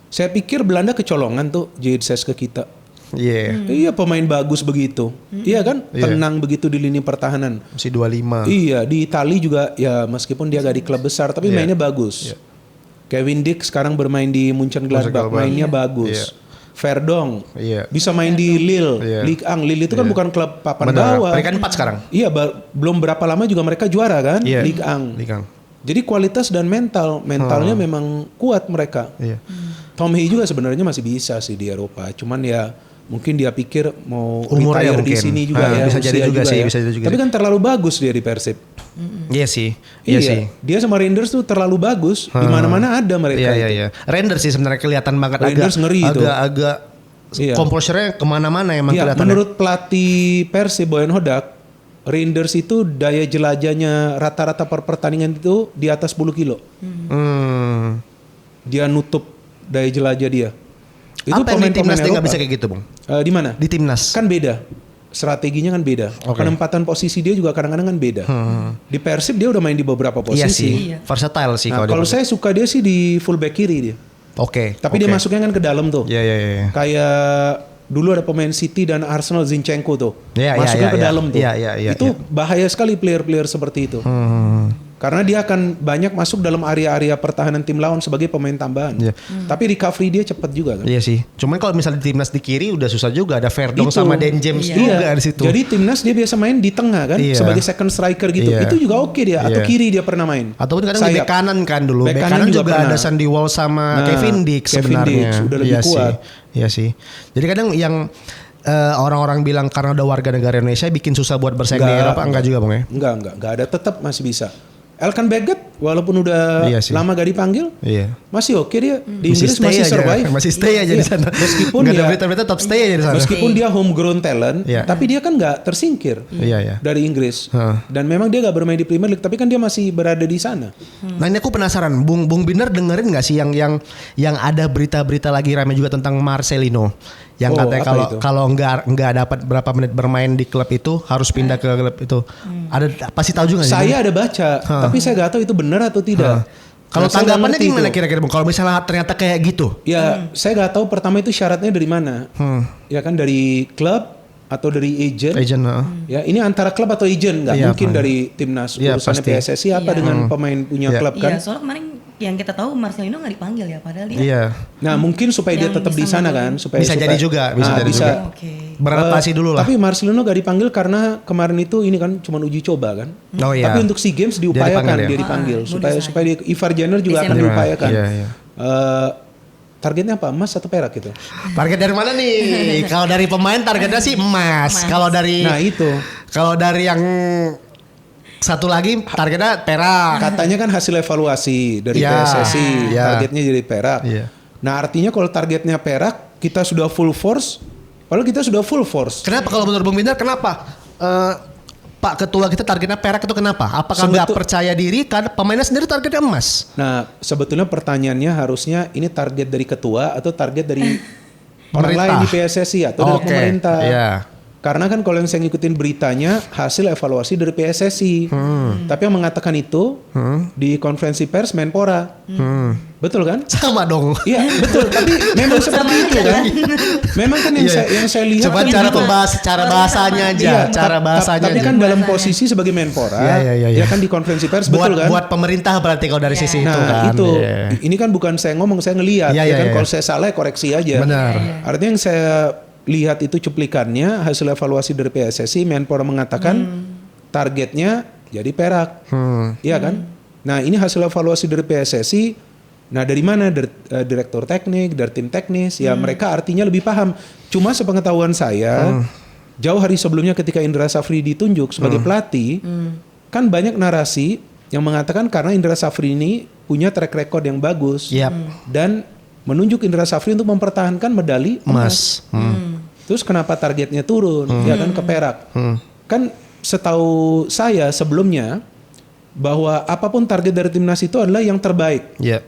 Saya pikir Belanda kecolongan tuh Jadses ke kita. Iya pemain bagus begitu. Iya kan? Tenang begitu di lini pertahanan. Masih 25. Iya di Itali juga ya meskipun dia gak di klub besar tapi mainnya bagus. Kevin Dix sekarang bermain di Mönchengladbach mainnya bagus. Verdong, Iya. bisa main di Lille, Iya. Ligue 1. Lille itu kan bukan klub papan Benar. bawah. Peringkat 4 sekarang. Iya, belum berapa lama juga mereka juara kan, Iya. Ligue 1. Ligue 1. Jadi kualitas dan mentalnya memang kuat mereka. Iya. Tom Hea juga sebenarnya masih bisa sih di Eropa, cuman ya mungkin dia pikir mau Umurnya retire di mungkin. sini juga ya. Bisa jadi usia juga sih, ya. bisa jadi juga Tapi sih. kan terlalu bagus dia di Persib. Iya sih. Iya sih. Dia sama Rangers tuh terlalu bagus. Di mana-mana ada mereka. Iya. Rangers sih sebenarnya kelihatan banget Rangers ngeri itu. agak Iya. komposernya kemana-mana emang Iya, kelihatannya. menurut pelatih Persib Boyan Hodak, Rangers itu daya jelajahnya rata-rata per pertandingan itu di atas 10 kilo. Dia nutup daya jelajah dia. Itu Apa yang di timnas dia nggak Eropa. bisa kayak gitu, Bang? Di mana? Di timnas. Kan beda. Strateginya kan beda. Penempatan posisi dia juga kadang-kadang kan beda. Di Persib dia udah main di beberapa posisi. Iya sih. Versatile sih Nah, kalau kalau saya suka dia sih di fullback kiri dia. Oke. Tapi dia masuknya kan ke dalam tuh. Iya. Kayak dulu ada pemain City dan Arsenal Zinchenko tuh. Iya, Masuknya iya, ke iya. dalam tuh. Iya, Itu bahaya sekali player-player seperti itu. Karena dia akan banyak masuk dalam area-area pertahanan tim lawan sebagai pemain tambahan. Iya. Tapi recovery dia cepat juga kan. Iya sih. Cuman kalau misalnya di timnas di kiri udah susah juga, ada Verdong Itu. sama Dan James juga di situ. Jadi timnas dia biasa main di tengah kan, Iya. sebagai second striker gitu. Iya. Itu juga oke dia. Atau Iya. kiri dia pernah main. Ataupun kadang di bek kanan kan dulu. Bek kanan juga pernah. ada Sandy Walsh sama Nah, Kevin Dix Kevin sebenarnya. Dix udah lebih Iya kuat. Iya sih. Jadi kadang yang orang-orang bilang karena udah warga negara Indonesia bikin susah buat bersaing di Eropa, enggak juga Bang ya? Enggak ada, tetap masih bisa. Elkan Baggett walaupun udah Iya sih. lama gak dipanggil, Iya. masih oke dia. Di Masih Inggris stay masih aja. survive. Masih stay aja di Iya. sana. Meskipun nggak ada dia berita-berita tetap stay aja di sana. meskipun dia homegrown talent, Iya. tapi dia kan nggak tersingkir Iya. dari Inggris. Hah. Dan memang dia nggak bermain di Premier League, tapi kan dia masih berada di sana. Nah ini aku penasaran, Bung Binder dengerin nggak sih yang ada berita-berita lagi ramai juga tentang Marcelino, yang Oh, katanya apa itu? kalau nggak dapat berapa menit bermain di klub itu harus pindah ke klub itu. Ada pasti tahu juga nggak sih? Saya ada baca, tapi saya nggak tahu itu benar atau tidak. Kalau Nah, saya nggak tanggapannya ngerti gimana itu. kira-kira Bung? Kalau misalnya ternyata kayak gitu? Ya, saya nggak tahu pertama itu syaratnya dari mana. Ya kan dari klub atau dari agent. Agent, Ya, ini antara klub atau agent, nggak Iya, mungkin Pak. dari timnas. Iya, Urusannya pasti. PSSI apa Iya. dengan pemain punya Iya. klub kan? Iya, soalnya kemarin yang kita tahu Marcelino nggak dipanggil ya, padahal dia Iya. Nah, mungkin supaya dia Yang tetap di bisa sana ngomong. kan, supaya Bisa jadi juga, bisa jadi juga. Oke. Beradaptasi dulu lah. Tapi Marcelino gak dipanggil karena kemarin itu ini kan cuma uji coba kan. Oh iya. Tapi untuk SEA Games diupayakan dipanggil ya? dia dipanggil mau supaya desain. supaya dia, Ivar Jenner juga akan Desainer. diupayakan. Iya. Targetnya apa? Emas atau perak gitu? Target dari mana nih? Kalau dari pemain targetnya sih emas. Kalau dari Nah itu yang satu lagi targetnya perak. katanya kan hasil evaluasi dari Ya, PSSI ya. targetnya jadi perak. Iya. Nah artinya kalau targetnya perak kita sudah full force. Padahal kita sudah full force. Kenapa kalau menurut Bung Binder kenapa Pak Ketua kita targetnya perak itu kenapa? Apakah nggak percaya diri? Karena pemainnya sendiri targetnya emas. Nah sebetulnya pertanyaannya harusnya ini target dari ketua atau target dari orang Pemerintah. lain di PSSI atau dari Oke, pemerintah. iya. Karena kan kalau yang saya ngikutin beritanya hasil evaluasi dari PSSI. Tapi yang mengatakan itu di konferensi pers Menpora. Betul kan? Sama dong. Iya betul. Tapi memang seperti itu kan. Memang kan yang saya lihat. Coba kan cara gitu. cara bahasanya aja, Iya, cara bahasanya. Tapi aja. kan dalam posisi sebagai Menpora, Iya. ya kan di konferensi pers buat betul kan? buat pemerintah berarti kalau dari sisi itu kan. Nah itu, Iya. ini kan bukan saya ngomong, saya ngelihat. Iya, ya iya, kan iya. kalau saya salah koreksi aja. Benar. Artinya yang saya lihat itu cuplikannya hasil evaluasi dari PSSI, Menpora mengatakan targetnya jadi perak, iya kan? Nah ini hasil evaluasi dari PSSI. Nah dari mana? Dari direktur teknik, dari tim teknis, ya mereka artinya lebih paham. Cuma sepengetahuan saya, jauh hari sebelumnya ketika Indra Safri ditunjuk sebagai pelatih, kan banyak narasi yang mengatakan karena Indra Safri ini punya track record yang bagus Yap. dan menunjuk Indra Safri untuk mempertahankan medali Emas. Terus kenapa targetnya turun? Ya kan ke perak. Kan setahu saya sebelumnya bahwa apapun target dari timnas itu adalah yang terbaik. Iya.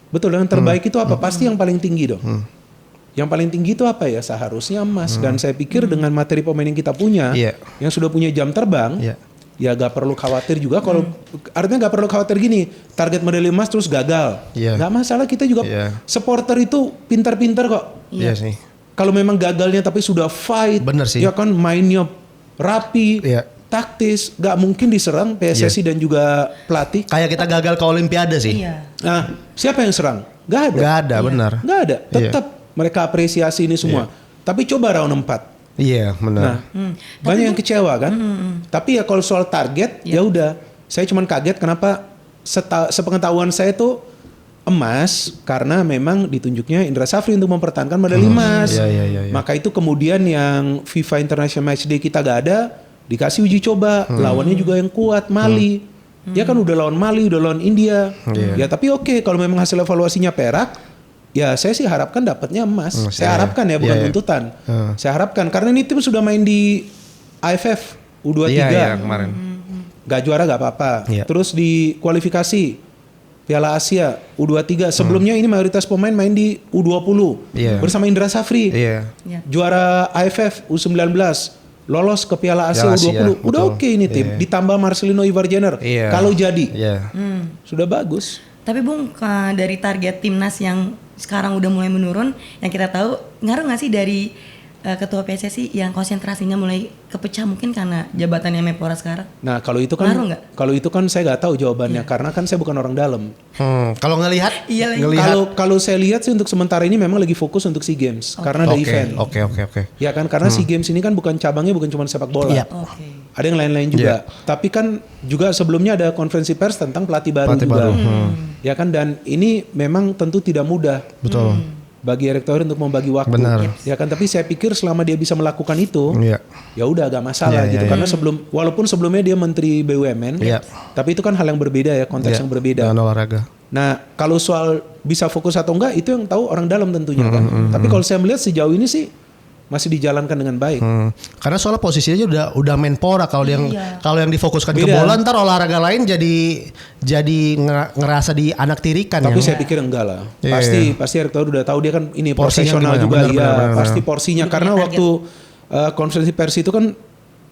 Betul, yang terbaik itu apa? Pasti yang paling tinggi dong. Yang paling tinggi itu apa ya? Seharusnya emas. Dan saya pikir dengan materi pemain yang kita punya, Iya. yang sudah punya jam terbang, Iya. ya gak perlu khawatir juga kalau artinya gak perlu khawatir gini, target medali emas terus gagal. Iya. Gak masalah, kita juga Iya. supporter itu pintar-pintar kok. Iya sih. Kalau memang gagalnya tapi sudah fight, Bener sih. ya kan mainnya rapi, Iya. taktis, gak mungkin diserang PSSI dan juga pelatih. Kayak kita gagal ke Olimpiade sih. Iya. Nah, siapa yang serang? Gak ada. Gak ada, benar. Nggak ada. Iya. Tetap mereka apresiasi ini semua. Tapi coba round 4. Iya, benar. Nah, banyak yang kecewa kan. Tapi ya kalau soal target, ya udah. Saya cuman kaget kenapa sepengetahuan saya tuh emas karena memang ditunjuknya Indra Safri untuk mempertahankan medali emas. Iya. Maka itu kemudian yang FIFA International Matchday kita gak ada, dikasih uji coba. Lawannya juga yang kuat, Mali. Dia kan udah lawan Mali, udah lawan India. Ya tapi oke, kalau memang hasil evaluasinya perak, ya saya sih harapkan dapatnya emas. Saya harapkan ya, bukan tuntutan. Saya harapkan karena ini tim sudah main di AFF U23. Iya, kemarin. Gak juara gak apa-apa. Iya. Terus di kualifikasi Piala Asia U23 sebelumnya ini mayoritas pemain main di U20 bersama Indra Safri. Juara AFF U19 lolos ke Piala Asia U20. Udah oke ini tim. Ditambah Marcelino Ivarjener. Kalau jadi sudah bagus. Tapi Bung, dari target timnas yang sekarang udah mulai menurun, yang kita tahu ngaruh nggak sih dari ketua PSSI yang konsentrasinya mulai kepecah mungkin karena jabatannya Menpora sekarang? Nah kalau itu kan saya nggak tahu jawabannya karena kan saya bukan orang dalam. Kalau ngelihat, kalau saya lihat sih untuk sementara ini memang lagi fokus untuk SEA Games karena ada event. Oke. Ya kan karena SEA Games ini kan cabangnya bukan cuma sepak bola. Ada yang lain-lain juga. Tapi kan juga sebelumnya ada konferensi pers tentang pelatih baru juga. Ya kan dan ini memang tentu tidak mudah. Betul. Bagi Erick Thohir untuk membagi waktu. Benar. Ya kan tapi saya pikir selama dia bisa melakukan itu ya udah agak masalah gitu karena walaupun sebelumnya dia menteri BUMN tapi itu kan hal yang berbeda ya, konteks yang berbeda. Dan olahraga. Nah, kalau soal bisa fokus atau enggak itu yang tahu orang dalam tentunya kan. Tapi kalau saya melihat sejauh ini sih masih dijalankan dengan baik. Karena soalnya posisinya udah Menpora, kalau yang difokuskan ke bola ntar olahraga lain jadi ngerasa di anak tirikan. Tapi saya pikir enggak lah. Pasti Erick Thohir udah tahu, dia kan ini profesional juga. Benar. Pasti porsinya karena waktu konferensi pers itu kan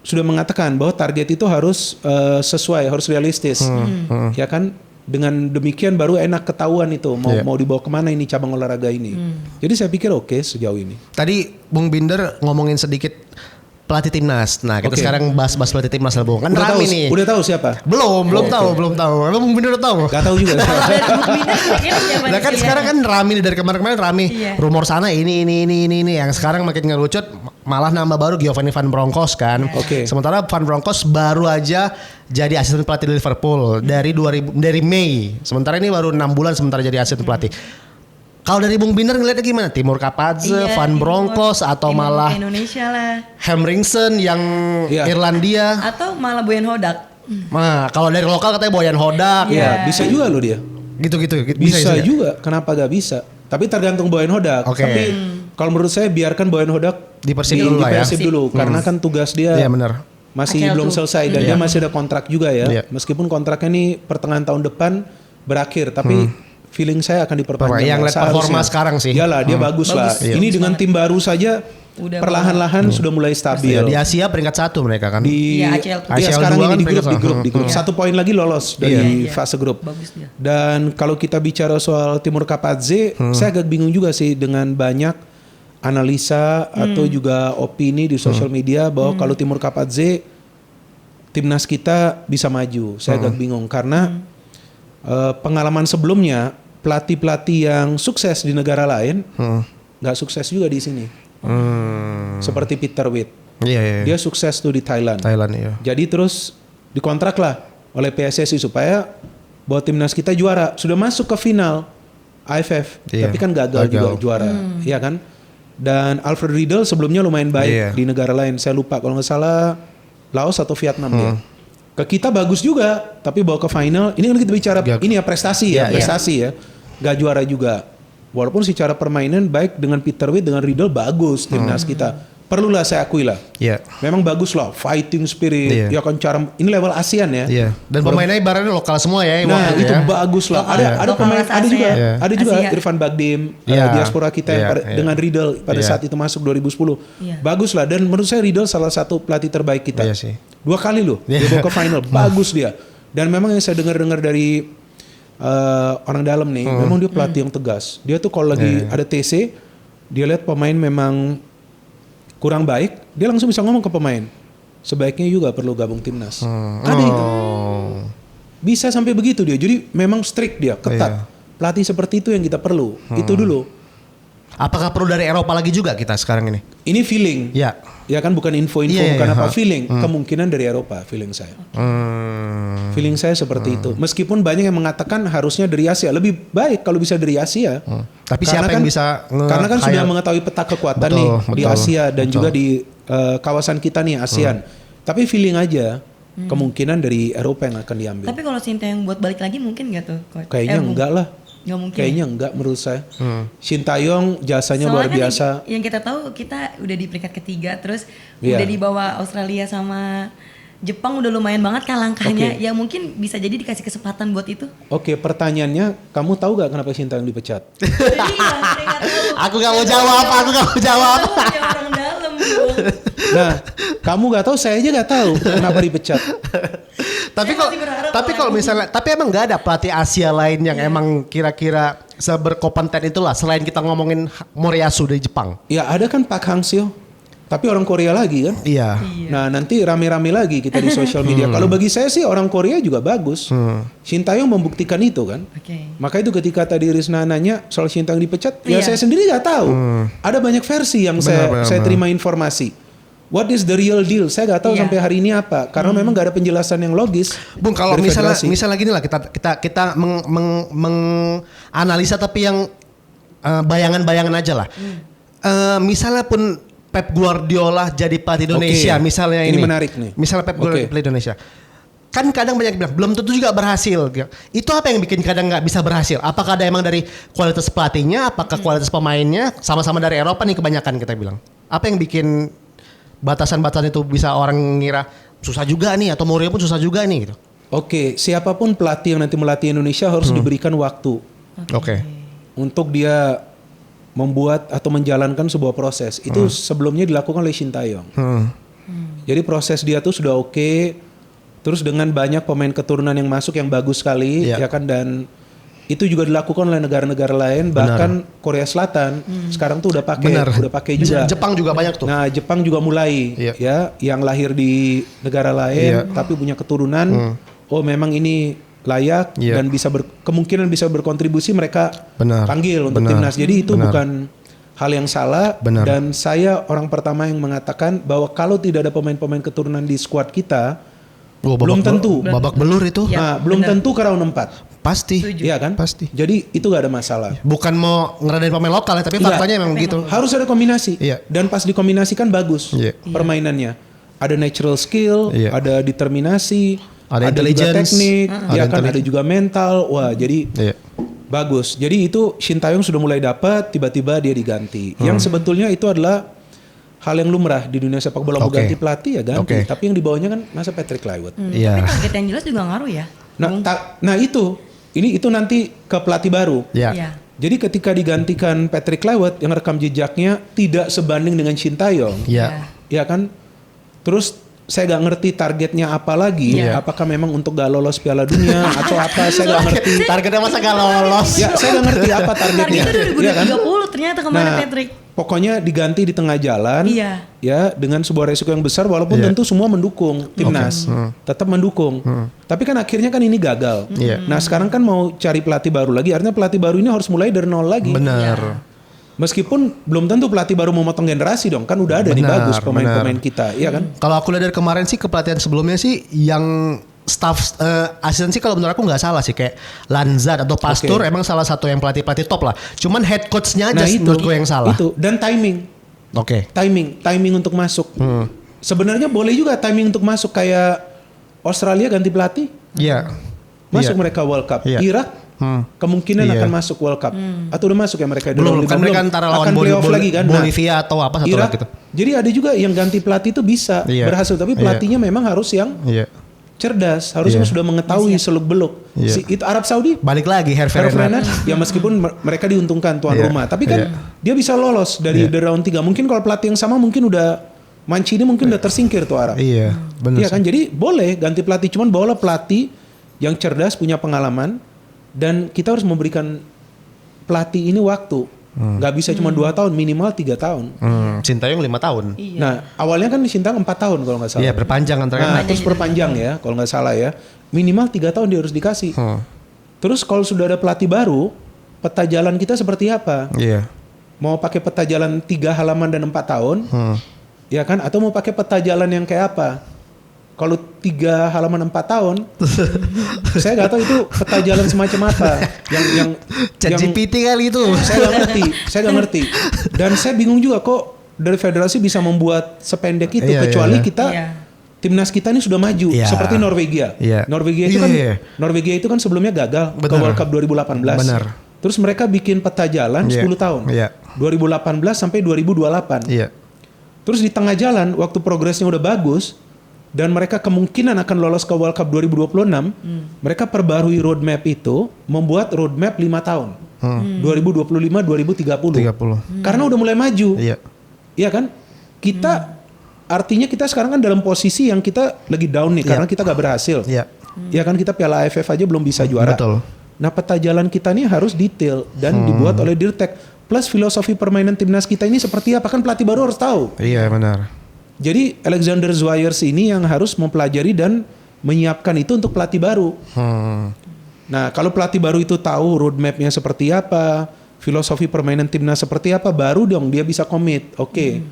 sudah mengatakan bahwa target itu harus sesuai, harus realistis. Ya kan? Dengan demikian baru enak ketahuan itu mau dibawa kemana ini cabang olahraga ini. Jadi saya pikir oke sejauh ini. Tadi Bung Binder ngomongin sedikit pelatih timnas. Nah kita sekarang bahas pelatih timnas lah Bung. Kan rame nih. Udah tahu siapa? Belum tahu. Emang Bung Binder udah tahu? Gak tahu juga. Nah kan sekarang kan rame nih, dari kemarin-kemarin rame. Rumor sana ini. Yang sekarang makin ngerucut malah nambah baru Giovanni Van Bronckhorst kan. Sementara Van Bronckhorst baru aja jadi asisten pelatih di Liverpool dari Mei. Sementara ini baru 6 bulan sementara jadi asisten pelatih. Kalau dari Bung Binder ngeliatnya gimana? Timur Kapadze, Van Bronckhorst atau malah Indonesia lah. Hamringsen yang Irlandia atau malah Boyan Hodak. Nah, kalau dari lokal katanya Boyan Hodak. Bisa juga loh dia. Gitu. Bisa juga. Kenapa gak bisa? Tapi tergantung Boyan Hodak. Tapi kalau menurut saya biarkan Boyan Hodak di Persib dulu karena kan tugas dia masih belum selesai dan dia masih ada kontrak juga ya. Meskipun kontraknya ini pertengahan tahun depan berakhir, tapi feeling saya akan diperpanjang. Yang lihat performa sekarang sih. Iyalah dia bagus lah. Ini dengan tim baru saja perlahan-lahan sudah mulai stabil. Di Asia peringkat 1 mereka kan. Di ACL sekarang ini di grup. 1 poin lagi lolos dari fase grup. Dan kalau kita bicara soal Timur Kapadze, saya agak bingung juga sih dengan banyak analisa atau juga opini di sosial media bahwa kalau Timur Kapadze timnas kita bisa maju. Saya agak bingung karena pengalaman sebelumnya pelatih-pelatih yang sukses di negara lain nggak sukses juga di sini. Seperti Peter Witt. Dia sukses tuh di Thailand. Jadi terus dikontrak lah oleh PSSI supaya bawa timnas kita juara. Sudah masuk ke final AFF, tapi kan gagal juga juara, ya kan? Dan Alfred Riedel sebelumnya lumayan baik di negara lain. Saya lupa kalau nggak salah Laos atau Vietnam dia. Ke kita bagus juga, tapi bawa ke final. Ini kan kita bicara ini ya prestasi ya. Gak juara juga. Walaupun secara permainan baik dengan Peter Witt dengan Riedel bagus timnas kita. Perlulah saya akui lah. Memang bagus lah, fighting spirit. Ya kan cara ini level ASEAN ya. Dan pemainnya ibaratnya lokal semua ya. Nah itu bagus lah. Ada pemain, ada juga Irfan Bagdim, diaspora kita yang dengan Riedel pada saat itu masuk 2010. Bagus lah. Dan menurut saya Riedel salah satu pelatih terbaik kita. 2 kali loh dia bawa ke final. Bagus dia. Dan memang yang saya dengar dari orang dalam nih, memang dia pelatih yang tegas. Dia tuh kalau lagi ada TC, dia lihat pemain memang kurang baik, dia langsung bisa ngomong ke pemain, sebaiknya juga perlu gabung timnas. Ada itu. Bisa sampai begitu dia. Jadi memang strict dia, ketat. Pelatih seperti itu yang kita perlu. Itu dulu. Apakah perlu dari Eropa lagi juga kita sekarang ini? Ini feeling. Ya. Ya kan bukan info-info, Iya, bukan iya, apa ha. feeling. Kemungkinan dari Eropa, feeling saya. Feeling saya seperti itu. Meskipun banyak yang mengatakan harusnya dari Asia. Lebih baik kalau bisa dari Asia. Tapi Karena siapa yang kan- bisa Karena kan sudah nge-khayal? mengetahui peta kekuatan Betul, nih di betul, Asia dan betul. juga di kawasan kita nih ASEAN. Tapi feeling aja kemungkinan dari Eropa yang akan diambil. Tapi kalau Sintayong buat balik lagi mungkin nggak tuh, Coach? Kayaknya enggak lah. Nggak mungkin. Kayaknya enggak menurut saya. Sintayong jasanya Soalnya luar kan biasa. yang kita tahu kita udah di peringkat ketiga, terus Iya. udah di bawah Australia sama Jepang udah lumayan banget kan langkahnya. Oke. Ya mungkin bisa jadi dikasih kesempatan buat itu. Oke, pertanyaannya, kamu tahu gak kenapa Sintayong dipecat? Iya, saya nggak tahu. Aku nggak mau jawab, aku nggak mau jawab. Tahu dia orang dalam. Bro. Nah, kamu gak tahu, saya aja gak tahu kenapa dipecat. Tapi Saya kalau masih berharap tapi orang kalau ini. misalnya tapi emang nggak ada pelatih Asia lain yang emang kira-kira seberkompeten itulah selain kita ngomongin Moriyasu dari Jepang. Ya ada kan Pak Hang-seo, tapi orang Korea lagi kan. Iya. Nah nanti rame-rame lagi kita di sosial media. Kalau bagi saya sih orang Korea juga bagus. Sintayong membuktikan itu kan. Oke. Maka itu ketika tadi Rizna nanya soal Sintayong dipecat, ya Iya. saya sendiri nggak tahu. Ada banyak versi yang saya terima informasi. What is the real deal? Saya nggak tahu Iya. sampai hari ini apa, karena memang nggak ada penjelasan yang logis. Bung, kalau dari misalnya federasi. misalnya gini lah kita menganalisa tapi yang bayangan-bayangan aja lah. Misalnya pun Pep Guardiola jadi pelatih Indonesia, Oke. misalnya Ini ini. menarik nih. Misalnya Pep Guardiola Oke. pelatih Indonesia. Kan kadang banyak bilang belum tentu juga berhasil. Itu apa yang bikin kadang nggak bisa berhasil? Apakah ada emang dari kualitas pelatihnya? Apakah kualitas pemainnya? Sama-sama dari Eropa nih kebanyakan kita bilang. Apa yang bikin batasan-batasan itu bisa orang ngira susah juga nih atau Mourinho pun susah juga nih gitu. Oke, siapapun pelatih yang nanti melatih Indonesia harus diberikan waktu Oke. untuk dia membuat atau menjalankan sebuah proses. Itu sebelumnya dilakukan oleh Sintayong. Jadi proses dia tuh sudah oke. Terus dengan banyak pemain keturunan yang masuk yang bagus sekali, Iya. ya kan, dan itu juga dilakukan oleh negara-negara lain, bahkan Korea Selatan sekarang tuh udah pakai juga. Jepang juga banyak tuh. Nah, Jepang juga mulai Iya. ya, yang lahir di negara lain tapi punya keturunan, oh memang ini layak Iya. dan bisa kemungkinan bisa berkontribusi, mereka Benar. panggil untuk Benar. timnas. Jadi itu Benar. bukan hal yang salah. Benar. Dan saya orang pertama yang mengatakan bahwa kalau tidak ada pemain-pemain keturunan di skuad kita, belum tentu. Babak belur itu. Ya, Nah, belum benar. tentu ke round 4. Pasti. Iya kan? Pasti. Jadi itu gak ada masalah. Bukan mau ngeredain pemain lokal ya, tapi Iya. faktanya memang gitu. Harus ada kombinasi. Iya. Dan pas dikombinasikan bagus Iya. permainannya. Ada natural skill, Iya. ada determinasi, Ada juga intelligence, teknik, ada ya kan, ada intelligence. juga mental. Wah, jadi Iya. bagus. Jadi itu Sintayong sudah mulai dapat, tiba-tiba dia diganti. Yang sebetulnya itu adalah hal yang lumrah di dunia sepak bola. Mau Oke. ganti pelatih ya ganti. Oke. Tapi yang di bawahnya kan masa Patrick Kluivert. Iya. Tapi target yang jelas juga ngaruh ya. Nah itu nanti ke pelatih baru. Iya. Iya. Jadi ketika digantikan Patrick Kluivert yang rekam jejaknya tidak sebanding dengan Sintayong, Iya. ya kan? Terus saya gak ngerti targetnya apa lagi. Iya. Apakah memang untuk gak lolos Piala Dunia atau apa? Saya gak ngerti. Targetnya masa gak lolos. Ya, saya gak ngerti apa targetnya. Targetnya Iya kan? 2030 ternyata kemarin Nah, Patrick. pokoknya diganti di tengah jalan. Iya. Ya, dengan sebuah resiko yang besar walaupun Iya. tentu semua mendukung timnas. Tetap mendukung. Tapi kan akhirnya kan ini gagal. Iya. Nah, sekarang kan mau cari pelatih baru lagi. Artinya pelatih baru ini harus mulai dari nol lagi. Benar. Meskipun belum tentu pelatih baru memotong generasi dong. Kan udah ada nih Benar, bagus pemain-pemain kita, iya kan? Kalau aku lihat dari kemarin sih kepelatihan sebelumnya sih yang staff asisten sih kalau menurut aku nggak salah sih kayak Lanzat atau Pastur Oke. emang salah satu yang pelatih top lah. Cuman head coachnya aja Nah, menurutku yang salah. Itu dan timing Oke. timing untuk masuk. Sebenarnya boleh juga timing untuk masuk, kayak Australia ganti pelatih, Iya. masuk Iya. mereka World Cup. Iya. Irak kemungkinan Iya. akan masuk World Cup. Atau udah masuk ya mereka? Belum kan mereka antara lawan akan playoff lagi kan. Nah, Bolivia atau apa satu Irak, lagi gitu. jadi ada juga yang ganti pelatih itu bisa Iya. berhasil, tapi Iya. pelatihnya memang harus yang Iya. cerdas, harusnya Iya. sudah mengetahui seluk-beluk. Iya. Itu Arab Saudi, Balik lagi Hervé Hervé Renard. Renard, ya meskipun mereka diuntungkan tuan Iya. rumah, tapi kan dia bisa lolos dari round 3. Mungkin kalau pelatih yang sama mungkin udah Mancini mungkin udah tersingkir tuh Arab. Iya, benar. Iya kan, jadi boleh ganti pelatih, cuman bawalah pelatih yang cerdas, punya pengalaman, dan kita harus memberikan pelatih ini waktu. Nggak bisa cuma 2 tahun, minimal 3 tahun. Sintayong 5 tahun. Iya. Nah, awalnya kan di Sintayong 4 tahun kalau nggak salah. Iya, berpanjang antara Nah, terus perpanjang ya, kalau nggak salah ya. Minimal 3 tahun dia harus dikasih. Terus kalau sudah ada pelatih baru, peta jalan kita seperti apa? Iya. mau pakai peta jalan 3 halaman dan 4 tahun, ya kan? Atau mau pakai peta jalan yang kayak apa? Kalau 3 halaman 4 tahun, saya nggak tahu itu peta jalan semacam apa. Yang ChatGPT kali itu. Saya nggak ngerti. Dan saya bingung juga kok dari federasi bisa membuat sependek itu, kecuali kita timnas kita ini sudah maju seperti Norwegia. Norwegia itu kan sebelumnya gagal ke World Cup 2018. Benar. Terus mereka bikin peta jalan 10 tahun. 2018 sampai 2028. Terus di tengah jalan waktu progresnya udah bagus dan mereka kemungkinan akan lolos ke World Cup 2026, mereka perbarui roadmap itu, membuat roadmap 5 tahun. 2025-2030. Karena udah mulai maju. Iya kan? Kita artinya kita sekarang kan dalam posisi yang kita lagi down nih karena kita gak berhasil. Ya kan, kita Piala AFF aja belum bisa juara. Betul. Nah, peta jalan kita ini harus detail dan dibuat oleh Dirtek. Plus filosofi permainan timnas kita ini seperti apa, kan pelatih baru harus tahu. Iya, benar. Jadi Alexander Zwyers ini yang harus mempelajari dan menyiapkan itu untuk pelatih baru. Nah, kalau pelatih baru itu tahu roadmapnya seperti apa, filosofi permainan timnas seperti apa, baru dong dia bisa komit. Oke,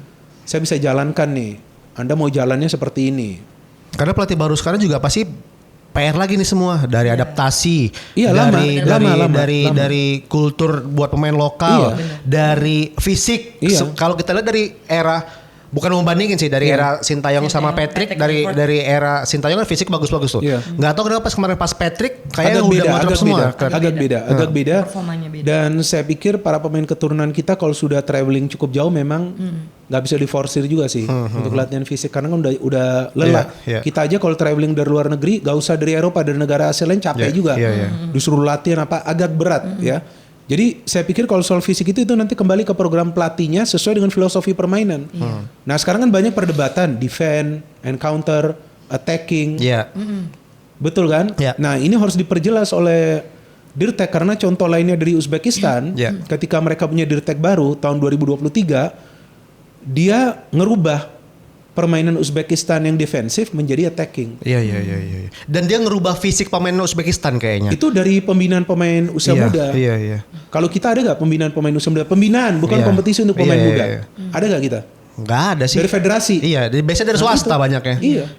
saya bisa jalankan nih. Anda mau jalannya seperti ini. Karena pelatih baru sekarang juga pasti PR lagi nih semua, dari adaptasi, dari kultur buat pemain lokal, dari fisik. Kalau kita lihat dari era, bukan membandingin sih, dari era Sintayong sama Patrick, dari era Sintayong kan fisik bagus-bagus tuh. Nggak tahu kenapa kemarin pas Patrick kayaknya udah ngotrok semua. Agak beda. Dan saya pikir para pemain keturunan kita kalau sudah traveling cukup jauh memang nggak bisa diforsir juga sih untuk latihan fisik karena kan udah lelah. Kita aja kalau traveling dari luar negeri, gak usah dari Eropa, dari negara Asia lain capek juga. Disuruh latihan agak berat ya. Jadi saya pikir kalau soal fisik itu nanti kembali ke program pelatihnya sesuai dengan filosofi permainan. Nah sekarang kan banyak perdebatan defend, encounter, attacking. Betul kan? Nah ini harus diperjelas oleh Dirtek karena contoh lainnya dari Uzbekistan, ketika mereka punya Dirtek baru tahun 2023, dia ngerubah permainan Uzbekistan yang defensif menjadi attacking. Iya. Dan dia ngerubah fisik pemain Uzbekistan kayaknya. Itu dari pembinaan pemain usia muda. Iya. Kalau kita ada nggak pembinaan pemain usia muda? Pembinaan, bukan kompetisi untuk pemain muda. Ada nggak kita? Nggak ada sih. Dari federasi. Iya, biasanya dari swasta banyaknya.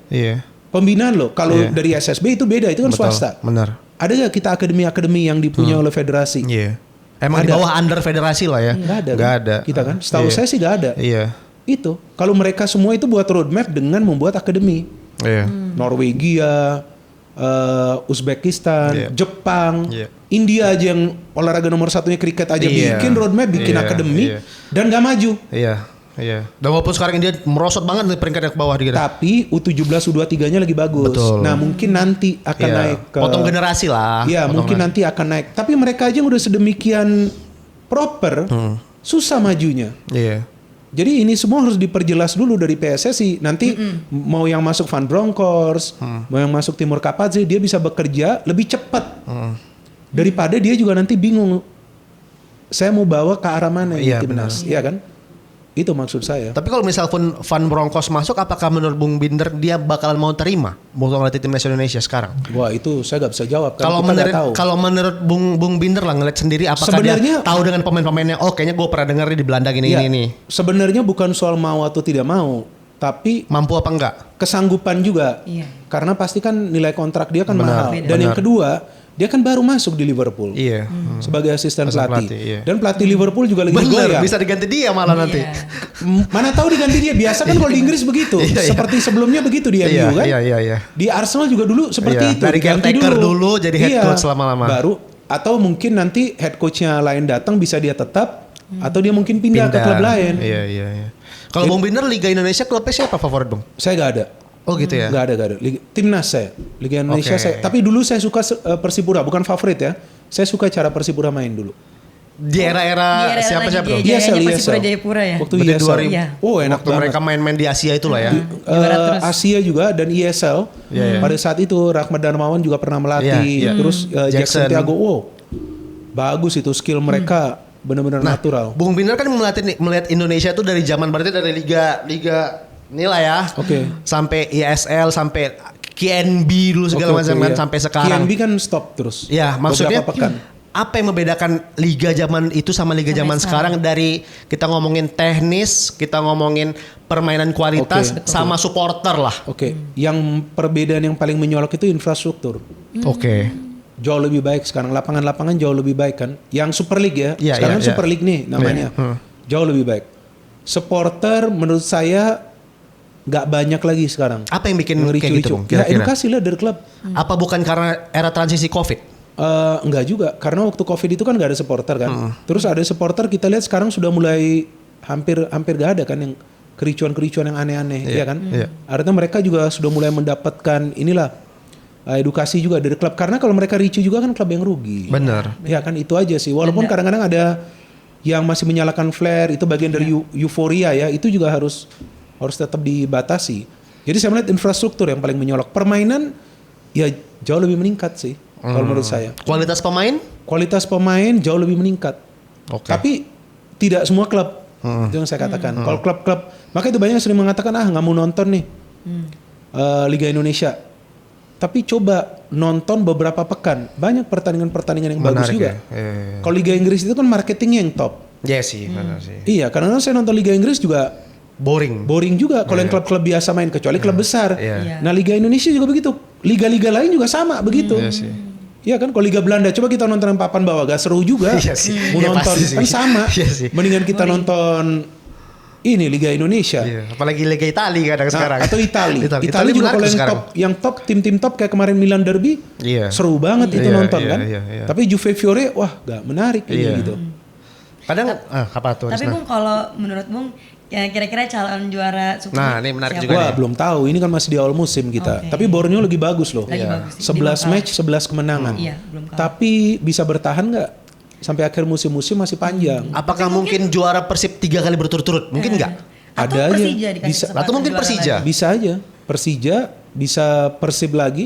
Iya. Pembinaan loh. Kalau dari SSB itu beda, itu kan swasta. Benar. Ada nggak kita akademi-akademi yang dipunya oleh federasi? Iya. Emang di bawah under federasi lah ya? Nggak ada. Kita kan, setahu saya sih nggak ada. Iya. Itu kalau mereka semua itu buat roadmap dengan membuat akademi. Norwegia, Uzbekistan, Jepang, India aja yang olahraga nomor satunya kriket aja bikin roadmap, bikin akademi dan gak maju. Iya. Dan walaupun sekarang India merosot banget nih peringkat yang ke bawah gitu. Tapi U17, U23-nya lagi bagus. Betul. Nah mungkin nanti akan naik ke potong generasi lah. Iya mungkin nanti akan naik. Tapi mereka aja yang udah sedemikian proper, susah majunya. Iya. Jadi ini semua harus diperjelas dulu dari PSSI. Nanti mau yang masuk Van Bronckhorst, mau yang masuk Timur Kapadze, dia bisa bekerja lebih cepat daripada dia juga nanti bingung. Saya mau bawa ke arah mana ini timnas, iya kan? Itu maksud saya. Tapi kalau misal pun Van Bronckhorst masuk, apakah menurut Bung Binder dia bakalan mau terima untuk ngelatih timnas Indonesia sekarang? Wah itu saya nggak bisa jawab. Kalau menurut Bung Binder lah ngeliat sendiri, apakah dia tahu dengan pemain-pemainnya? Oh kayaknya gue pernah dengar di Belanda gini. Sebenarnya bukan soal mau atau tidak mau, tapi mampu apa enggak? Kesanggupan juga. Karena pasti kan nilai kontrak dia kan mahal. Dan yang kedua, dia kan baru masuk di Liverpool sebagai asisten pelatih. Dan pelatih Liverpool juga lagi goyang. Bisa diganti dia malah nanti. Mana tahu diganti dia. Biasa kan kalau di Inggris begitu. Seperti sebelumnya begitu di MU kan. Di Arsenal juga dulu seperti itu. Dari caretaker dulu jadi head coach lama-lama. Baru atau mungkin nanti head coachnya lain datang bisa dia tetap atau dia mungkin pindah ke klub lain. Iya. Kalau Bung Binder Liga Indonesia klubnya siapa favorit Bung? Saya gak ada. Oh gitu ya? Gak ada. Timnas saya. Liga Indonesia saya. Tapi dulu saya suka Persipura. Bukan favorit ya. Saya suka cara Persipura main dulu. Di era siapa bro? Persipura Jayapura ya? Waktu ESL. Oh enak banget. Mereka main-main di Asia itulah ya? Asia juga dan ESL. Pada saat itu Rahmat Darmawan juga pernah melatih. Terus Jackson Thiago. Wow. Bagus itu skill mereka. Benar-benar natural. Bung Binder kan melihat Indonesia itu dari zaman berarti dari liga inilah ya. Sampai ISL, sampai KNB dulu segala macam kan sampai sekarang. KNB kan stop terus. Ya, maksudnya apa yang membedakan liga zaman itu sama liga Sampai zaman sekarang dari kita ngomongin teknis, kita ngomongin permainan kualitas Oke, sama supporter lah. Oke, yang perbedaan yang paling menyolok itu infrastruktur. Oke. Jauh lebih baik sekarang, lapangan-lapangan jauh lebih baik kan. Yang Super League ya, Iya, sekarang iya, Super League nih namanya. Jauh lebih baik. Supporter menurut saya nggak banyak lagi sekarang. Apa yang bikin Yang kayak ricu-ricu. gitu, Bung? Ya Kira-kira? edukasi lah dari klub. Apa bukan karena era transisi Covid? Enggak juga, karena waktu Covid itu kan nggak ada supporter kan. Terus ada supporter kita lihat sekarang sudah mulai hampir gak ada kan yang kericuan-kericuan yang aneh-aneh, ya kan? Iya. Artinya mereka juga sudah mulai mendapatkan inilah edukasi juga dari klub. Karena kalau mereka ricu juga kan klub yang rugi. Benar. Ya kan itu aja sih. Walaupun kadang-kadang ada yang masih menyalakan flare, itu bagian dari euforia ya. Itu juga harus tetap dibatasi. Jadi saya melihat infrastruktur yang paling menyolok. Permainan ya jauh lebih meningkat sih kalau menurut saya. Kualitas pemain? Kualitas pemain jauh lebih meningkat. Oke. Tapi tidak semua klub. Itu yang saya katakan. Kalau klub-klub, maka itu banyak yang sering mengatakan nggak mau nonton nih Liga Indonesia. Tapi coba nonton beberapa pekan, banyak pertandingan-pertandingan yang bagus Menarik juga. ya. Kalau Liga Inggris itu kan marketingnya yang top. Iya sih, benar sih. Iya, karena saya nonton Liga Inggris juga boring juga kalau yang klub-klub biasa main, kecuali klub besar. Iya. Nah Liga Indonesia juga begitu. Liga-liga lain juga sama begitu. Iya sih. Iya kan, kalau Liga Belanda coba kita nonton yang papan bawah gak seru juga. Iya sih. Mau Iya, nonton pasti sih. kan sama. Iya sih. Mendingan kita nonton ini Liga Indonesia. Iya, apalagi Liga Italia kadang sekarang. Atau Itali. Italia Itali juga menarik kalau sekarang. yang top tim-tim top kayak kemarin Milan Derby, Iya. seru banget itu Iya, nonton iya, kan. iya. Tapi Juve Fiore wah gak menarik ini Iya. gitu. Kadang apa tuh? Tapi Risna? Bung, kalau menurut Bung ya kira-kira calon juara Super Nah, League ini menarik siapa? juga Wah nih. belum tahu, ini kan masih di awal musim kita. Oke. Tapi Borneo lagi bagus loh. Lagi bagus. 11 match, 11 kemenangan. Iya, belum kalah. Tapi bisa bertahan nggak sampai akhir musim masih panjang? Apakah mungkin juara Persib 3 kali berturut-turut? Mungkin enggak? Atau Ada aja. Persija dikasih Bisa. kesempatan Atau mungkin juara Persija. lagi. Bisa aja. Persija, bisa Persib lagi,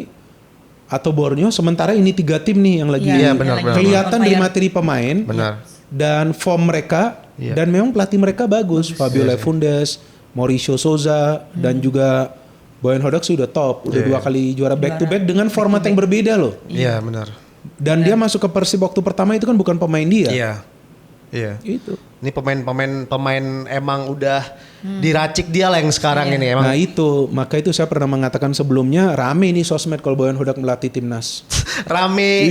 atau Borneo. Sementara ini 3 tim nih yang lagi Iya, benar, benar. kelihatan On dari fire. materi pemain Benar. dan form mereka. Iya. Dan memang pelatih mereka bagus. Fabio Lefundes, Mauricio Souza, dan juga Boyan Hodak sudah top. Udah 2 kali juara back to back dengan format yang berbeda loh. Iya, benar. Dan dia masuk ke Persib waktu pertama itu kan bukan pemain dia. Iya. Iya. Itu. Ini pemain emang udah diracik dia lah yang sekarang ini emang. Nah itu, maka itu saya pernah mengatakan sebelumnya, rame nih sosmed kalau Boyan Hodak melatih timnas. rame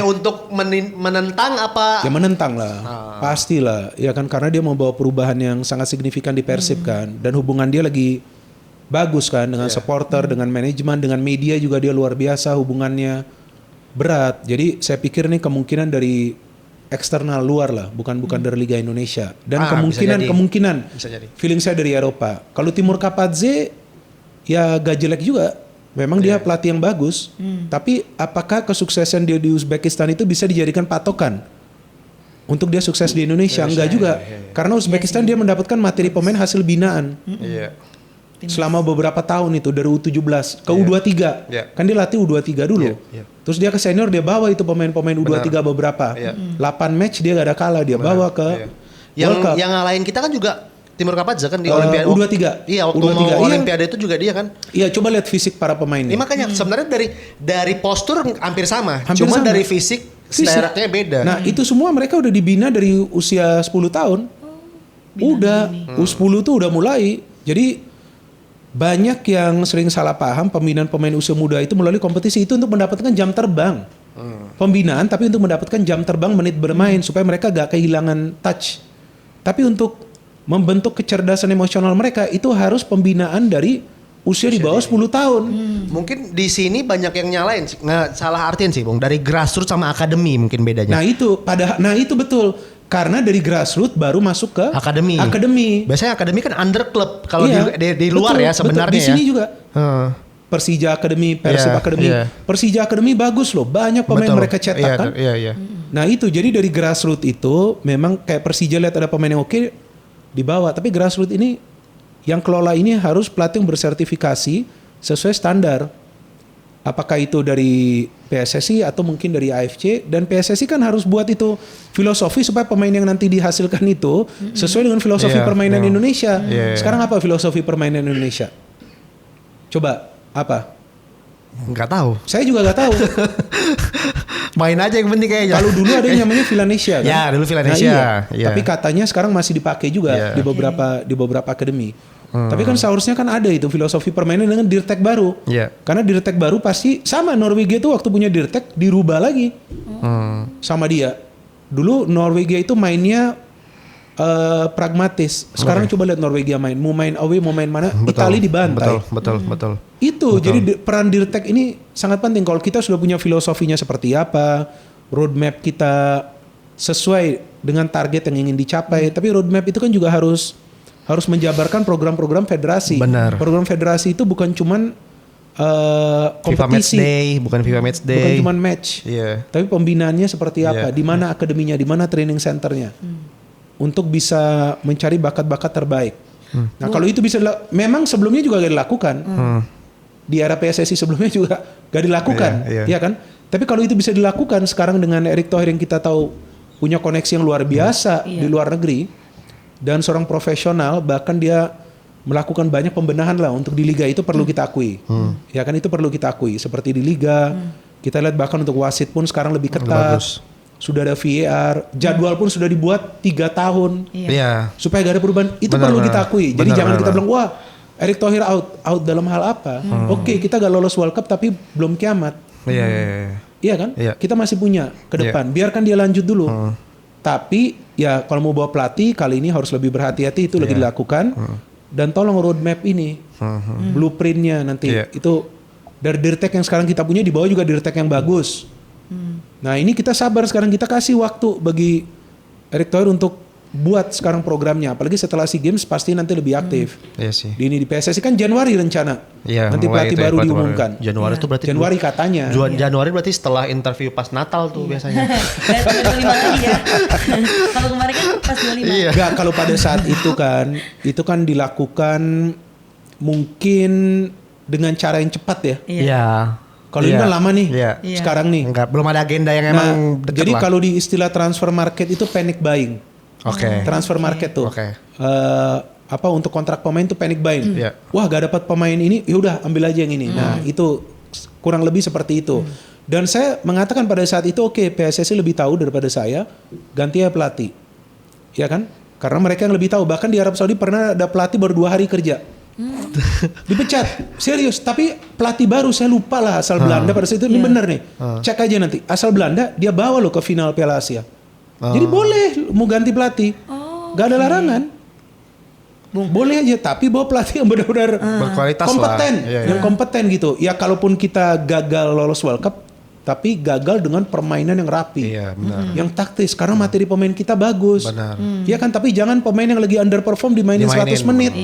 untuk menentang apa? Ya menentang lah, pastilah. Ya kan, karena dia membawa perubahan yang sangat signifikan di Persib kan. Dan hubungan dia lagi bagus kan dengan supporter, dengan manajemen, dengan media juga dia luar biasa hubungannya berat. Jadi saya pikir nih kemungkinan dari eksternal luar lah, bukan dari Liga Indonesia. Dan kemungkinan Bisa jadi. feeling saya dari Eropa. Kalau Timur Kapadze ya gak jelek juga. Memang dia pelatih yang bagus. Tapi apakah kesuksesan dia di Uzbekistan itu bisa dijadikan patokan untuk dia sukses di Indonesia? Enggak juga. Karena Uzbekistan dia mendapatkan materi pemain hasil binaan. Iya. Selama beberapa tahun itu dari U17 ke U23. Iya. Kan dia latih U23 dulu. Iya. Terus dia ke senior dia bawa itu pemain-pemain U23 beberapa. Iya. 8 match dia gak ada kalah, dia bawa ke World Cup. Yang ngalahin kita kan juga Timur Kapadze kan di Olimpiade. U23. Iya, waktu U23. mau Iya. Olimpiade itu juga dia kan. Iya, coba lihat fisik para pemainnya. Ini makanya sebenarnya dari postur hampir sama. Hampir Cuma sama. dari fisik seleraknya beda. Nah, itu semua mereka udah dibina dari usia 10 tahun. Udah, U10 tuh udah mulai. Jadi banyak yang sering salah paham pembinaan pemain usia muda itu melalui kompetisi itu untuk mendapatkan jam terbang. Pembinaan tapi untuk mendapatkan jam terbang menit bermain supaya mereka gak kehilangan touch. Tapi untuk membentuk kecerdasan emosional mereka itu harus pembinaan dari usia di bawah 10 tahun. Mungkin di sini banyak yang nyalain. Nggak salah artian sih, Bung. Dari grassroots sama akademi mungkin bedanya. Nah itu betul. Karena dari grassroots baru masuk ke akademi. Biasanya akademi kan under club kalau Iya, di luar betul, ya sebenarnya betul. Di sini ya. juga. Persija Akademi, Persib Iya, Akademi. iya. Persija Akademi bagus loh, banyak pemain Betul. mereka cetak kan. Iya. Nah itu jadi dari grassroots itu memang kayak Persija lihat ada pemain yang oke dibawa. Tapi grassroots ini yang kelola ini harus pelatih yang bersertifikasi sesuai standar. Apakah itu dari PSSI atau mungkin dari AFC, dan PSSI kan harus buat itu filosofi supaya pemain yang nanti dihasilkan itu sesuai dengan filosofi Iya, permainan iya. Indonesia. Iya. Sekarang apa filosofi permainan Indonesia? Coba apa? Nggak tahu. Saya juga nggak tahu. Main aja yang penting kayaknya. Kalau dulu ada yang namanya Villanesia kan? Ya, dulu Villanesia. Nah, iya. Tapi katanya sekarang masih dipakai juga di beberapa akademi. Tapi kan seharusnya kan ada itu filosofi permainan dengan dirtek baru. Iya. Karena dirtek baru pasti sama Norwegia tuh waktu punya dirtek dirubah lagi sama dia. Dulu Norwegia itu mainnya pragmatis. Sekarang coba lihat Norwegia main. Mau main away, mau main mana? Italia dibantai. Betul. Itu jadi peran dirtek ini sangat penting. Kalau kita sudah punya filosofinya seperti apa, roadmap kita sesuai dengan target yang ingin dicapai. Tapi roadmap itu kan juga harus menjabarkan program-program federasi. Benar. Program federasi itu bukan cuman FIFA Match kompetisi, Day, bukan FIFA Match Day. bukan cuman match. Iya. Tapi pembinaannya seperti apa, di mana akademinya, di mana training centernya, untuk bisa mencari bakat-bakat terbaik. Nah kalau itu bisa, memang sebelumnya juga gak dilakukan. Di era PSSI sebelumnya juga gak dilakukan, ya kan? Tapi kalau itu bisa dilakukan sekarang dengan Erick Thohir yang kita tahu punya koneksi yang luar biasa di luar negeri dan seorang profesional, bahkan dia melakukan banyak pembenahan lah untuk di liga itu perlu kita akui. Ya kan, itu perlu kita akui. Seperti di liga, kita lihat bahkan untuk wasit pun sekarang lebih ketat. Sudah ada VAR, jadwal pun sudah dibuat 3 tahun. Iya. Supaya gak ada perubahan. Itu perlu kita akui. Jadi jangan kita bilang, wah Erick Thohir out dalam hal apa? Oke, kita gak lolos World Cup tapi belum kiamat. Iya kan? Kita masih punya ke depan. Biarkan dia lanjut dulu. Tapi ya kalau mau bawa pelatih kali ini harus lebih berhati-hati, itu lagi dilakukan. Dan tolong roadmap ini, blueprintnya nanti itu dari dirtek yang sekarang kita punya, di bawah juga dirtek yang bagus. Nah ini kita sabar sekarang, kita kasih waktu bagi Erick Thohir untuk buat sekarang programnya, apalagi setelah SEA Games pasti nanti lebih aktif. Iya sih. Di PSSI kan Januari rencana. Nanti pelatih baru diumumkan. Januari itu berarti Januari katanya. Januari berarti setelah interview pas Natal tuh biasanya. Dan 25 lagi ya. Kalau kemarin kan pas 25. Enggak, kalau pada saat itu kan dilakukan mungkin dengan cara yang cepat ya. Iya. Kalau ini kan lama nih. Sekarang nih. Enggak, belum ada agenda yang emang deket jadi lah. kalau di istilah transfer market itu panic buying. Transfer market tuh. Untuk kontrak pemain tuh panic buying. Wah, gak dapat pemain ini, yaudah ambil aja yang ini. Nah, itu kurang lebih seperti itu. Dan saya mengatakan pada saat itu, oke, PSSI lebih tahu daripada saya, ganti ya pelatih. Ya kan? Karena mereka yang lebih tahu. Bahkan di Arab Saudi pernah ada pelatih baru 2 hari kerja. Dipecat, serius. Tapi pelatih baru, saya lupa lah asal Belanda pada saat itu. Ini bener nih, cek aja nanti. Asal Belanda, dia bawa lo ke final Piala Asia. Jadi boleh mau ganti pelatih, gak ada larangan. Boleh aja, tapi bawa pelatih yang benar-benar berkualitas kompeten, lah. yang kompeten gitu. Ya kalaupun kita gagal lolos World Cup, tapi gagal dengan permainan yang rapi, yang taktis. Karena materi pemain kita bagus, ya kan. Tapi jangan pemain yang lagi underperform dimainin 100 menit.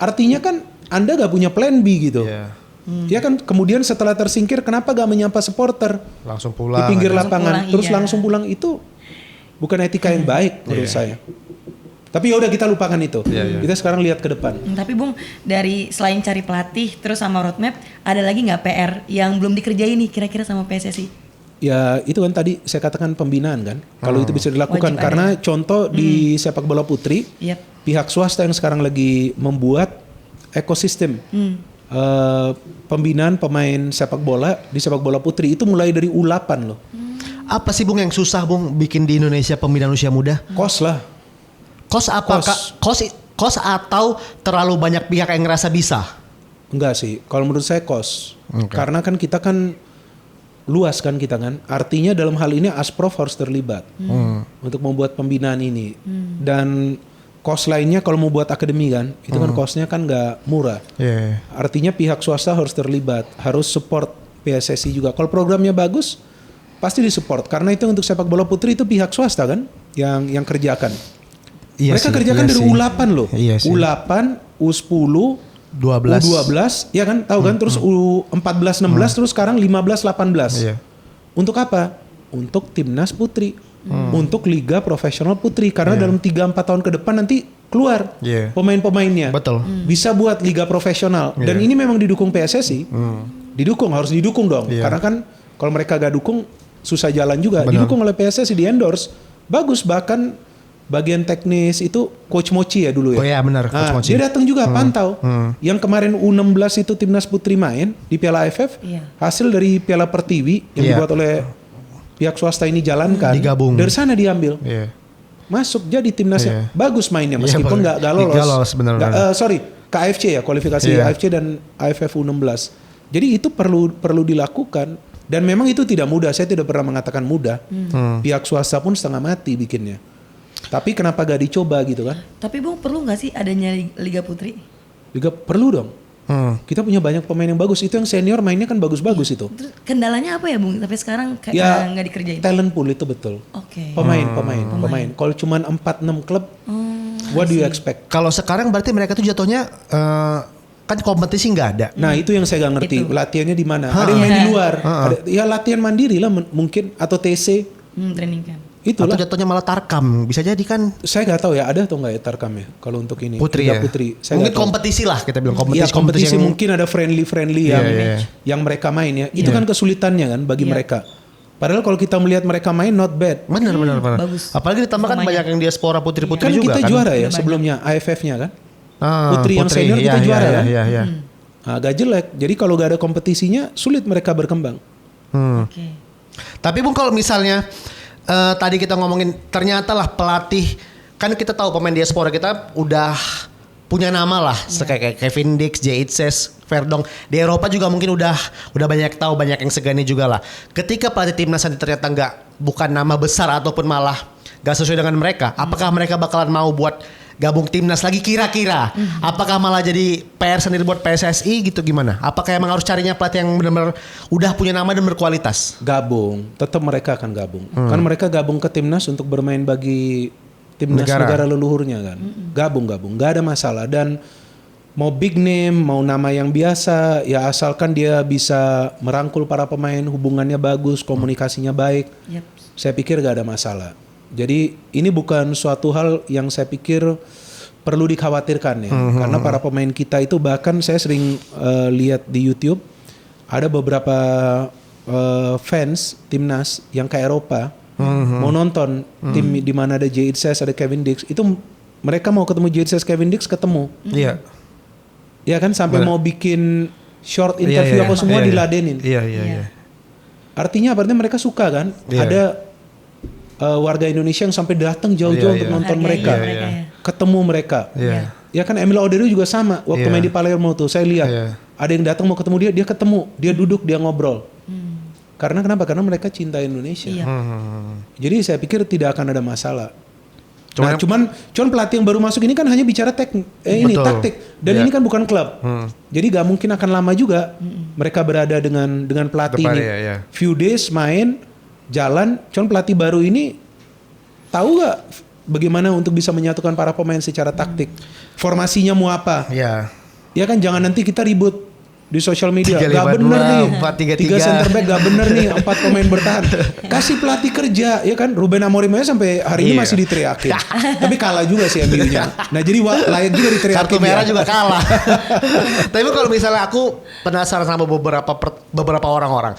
Artinya kan Anda gak punya plan B gitu. Ya kan, kemudian setelah tersingkir, kenapa gak menyapa supporter? Langsung pulang di pinggir lapangan, terus langsung pulang, itu bukan etika yang baik menurut saya. Tapi ya udah, kita lupakan itu. Kita sekarang lihat ke depan. Tapi Bung, dari selain cari pelatih terus sama roadmap, ada lagi nggak PR yang belum dikerjain nih kira-kira sama PSSI? Ya itu kan tadi saya katakan pembinaan kan. Kalau itu bisa dilakukan, wajib karena contoh di sepak bola putri, pihak swasta yang sekarang lagi membuat ekosistem pembinaan pemain sepak bola di sepak bola putri itu mulai dari U8 loh. Apa sih Bung yang susah Bung bikin di Indonesia pembinaan usia muda? Kos lah. Kos apakah kos atau terlalu banyak pihak yang ngerasa bisa? Enggak sih, kalau menurut saya kos. Karena kan kita kan luas kan kita kan. Artinya dalam hal ini Asprof harus terlibat untuk membuat pembinaan ini. Dan kos lainnya kalau mau buat akademi kan, itu kan kosnya kan nggak murah. Artinya pihak swasta harus terlibat, harus support PSSI juga. Kalau programnya bagus, pasti disupport. Karena itu untuk sepak bola putri itu pihak swasta kan yang kerjakan. Mereka kerjakan dari U8 loh. U8, U10, 12. U12, ya kan? Tahu kan? Terus U14, 16, terus sekarang 15, 18. Untuk apa? Untuk timnas putri. Untuk liga profesional putri. Karena dalam 3-4 tahun ke depan nanti keluar pemain-pemainnya. Betul. Bisa buat liga profesional. Dan ini memang didukung PSSI. Harus didukung dong. Karena kan kalau mereka gak dukung, susah jalan juga. Didukung oleh PSSI, di endorse. Bagus, bahkan bagian teknis itu Coach Mochi ya dulu ya. Oh iya benar, Coach Mochi. Dia datang juga pantau. Yang kemarin U16 itu timnas putri main di Piala AFF, hasil dari Piala Pertiwi yang dibuat oleh pihak swasta ini jalankan, digabung. dari sana diambil. Iya. Masuk jadi timnasnya. Bagus mainnya meskipun nggak lolos. Lolos benar. Ke AFC ya, kualifikasi AFC dan AFF U16. Jadi itu perlu dilakukan dan memang itu tidak mudah. Saya tidak pernah mengatakan mudah. Pihak swasta pun setengah mati bikinnya. Tapi kenapa gak dicoba gitu kan? Tapi Bung, perlu nggak sih adanya Liga Putri? Liga perlu dong. Kita punya banyak pemain yang bagus. Itu yang senior mainnya kan bagus-bagus itu. Terus kendalanya apa ya Bung? Tapi sekarang Ya nggak dikerjain. talent pool itu betul. Oke. Pemain. Kalau cuma 4-6 klub, what do you expect? Kalau sekarang berarti mereka tuh jatuhnya kan kompetisi nggak ada. Nah itu yang saya gak ngerti. Itu. Latihannya di mana? Ada yang main di luar. Ya latihan mandiri lah mungkin atau TC. Training camp. Itulah. Atau jatuhnya malah tarkam, bisa jadi kan. Saya nggak tahu ya ada atau nggak ya tarkam ya kalau untuk ini. Putri Liga ya. Putri. Saya Mungkin nggak tahu. kompetisi lah kita bilang Iya, kompetisi yang- mungkin ada friendly yang mereka main ya. Itu kan kesulitannya kan bagi mereka. Padahal kalau kita melihat mereka main not bad. Benar. Bagus. Apalagi ditambah kan banyak yang diaspora putri-putri Kan juga kita kan. juara ya sebelumnya AFF-nya kan. Ah, Putri yang senior kita juara kan. Iya. Agak jelek. Jadi kalau gak ada kompetisinya sulit mereka berkembang. Oke. Tapi Bung kalau misalnya tadi kita ngomongin ternyata lah pelatih, kan kita tahu pemain diaspora kita udah punya nama lah, kayak Kevin Dix, Jay Itzes, Verdong. Di Eropa juga mungkin udah banyak tahu, banyak yang segani juga lah. Ketika pelatih timnas nanti ternyata bukan nama besar ataupun malah gak sesuai dengan mereka, apakah mereka bakalan mau buat gabung timnas lagi kira-kira? Apakah malah jadi PR sendiri buat PSSI gitu gimana? Apakah emang harus carinya pelatih yang benar-benar udah punya nama dan berkualitas? Gabung. Tetap mereka akan gabung. Kan mereka gabung ke timnas untuk bermain bagi timnas negara leluhurnya kan. Gabung. Gak ada masalah. Dan mau big name, mau nama yang biasa, ya asalkan dia bisa merangkul para pemain, hubungannya bagus, komunikasinya baik. Yep. Saya pikir gak ada masalah. Jadi ini bukan suatu hal yang saya pikir perlu dikhawatirkan ya. Karena para pemain kita itu bahkan saya sering lihat di YouTube ada beberapa fans timnas yang ke Eropa mau nonton tim di mana ada Jay Itzes, ada Kevin Dix. Itu mereka mau ketemu Jay Itzes, Kevin Dix ketemu. Iya. Ya kan sampai mau bikin short interview apa semua diladenin. Iya. Artinya mereka suka kan? Ada warga Indonesia yang sampai datang jauh-jauh untuk nonton mereka, ketemu mereka. Ya kan Emil Oderu juga sama waktu main di Palermo tuh saya lihat ada yang datang mau ketemu dia ketemu, dia duduk, dia ngobrol. Karena kenapa? Karena mereka cinta Indonesia. Jadi saya pikir tidak akan ada masalah. Cuman pelatih yang baru masuk ini kan hanya bicara taktik dan ini kan bukan klub. Jadi gak mungkin akan lama juga mereka berada dengan pelatih ini. Few days main jalan, cuman pelatih baru ini tahu gak bagaimana untuk bisa menyatukan para pemain secara taktik, formasinya mau apa? Ya kan jangan nanti kita ribut di sosial media, gak bener nih, 3 center back gak bener nih, 4 pemain bertahan. Kasih pelatih kerja, ya kan? Ruben Amorim aja sampai hari ini masih diteriakin, tapi kalah juga sih MU-nya. Nah jadi layak juga diteriakin. Kartu merah juga kalah. Tapi kalau misalnya aku penasaran sama beberapa orang-orang.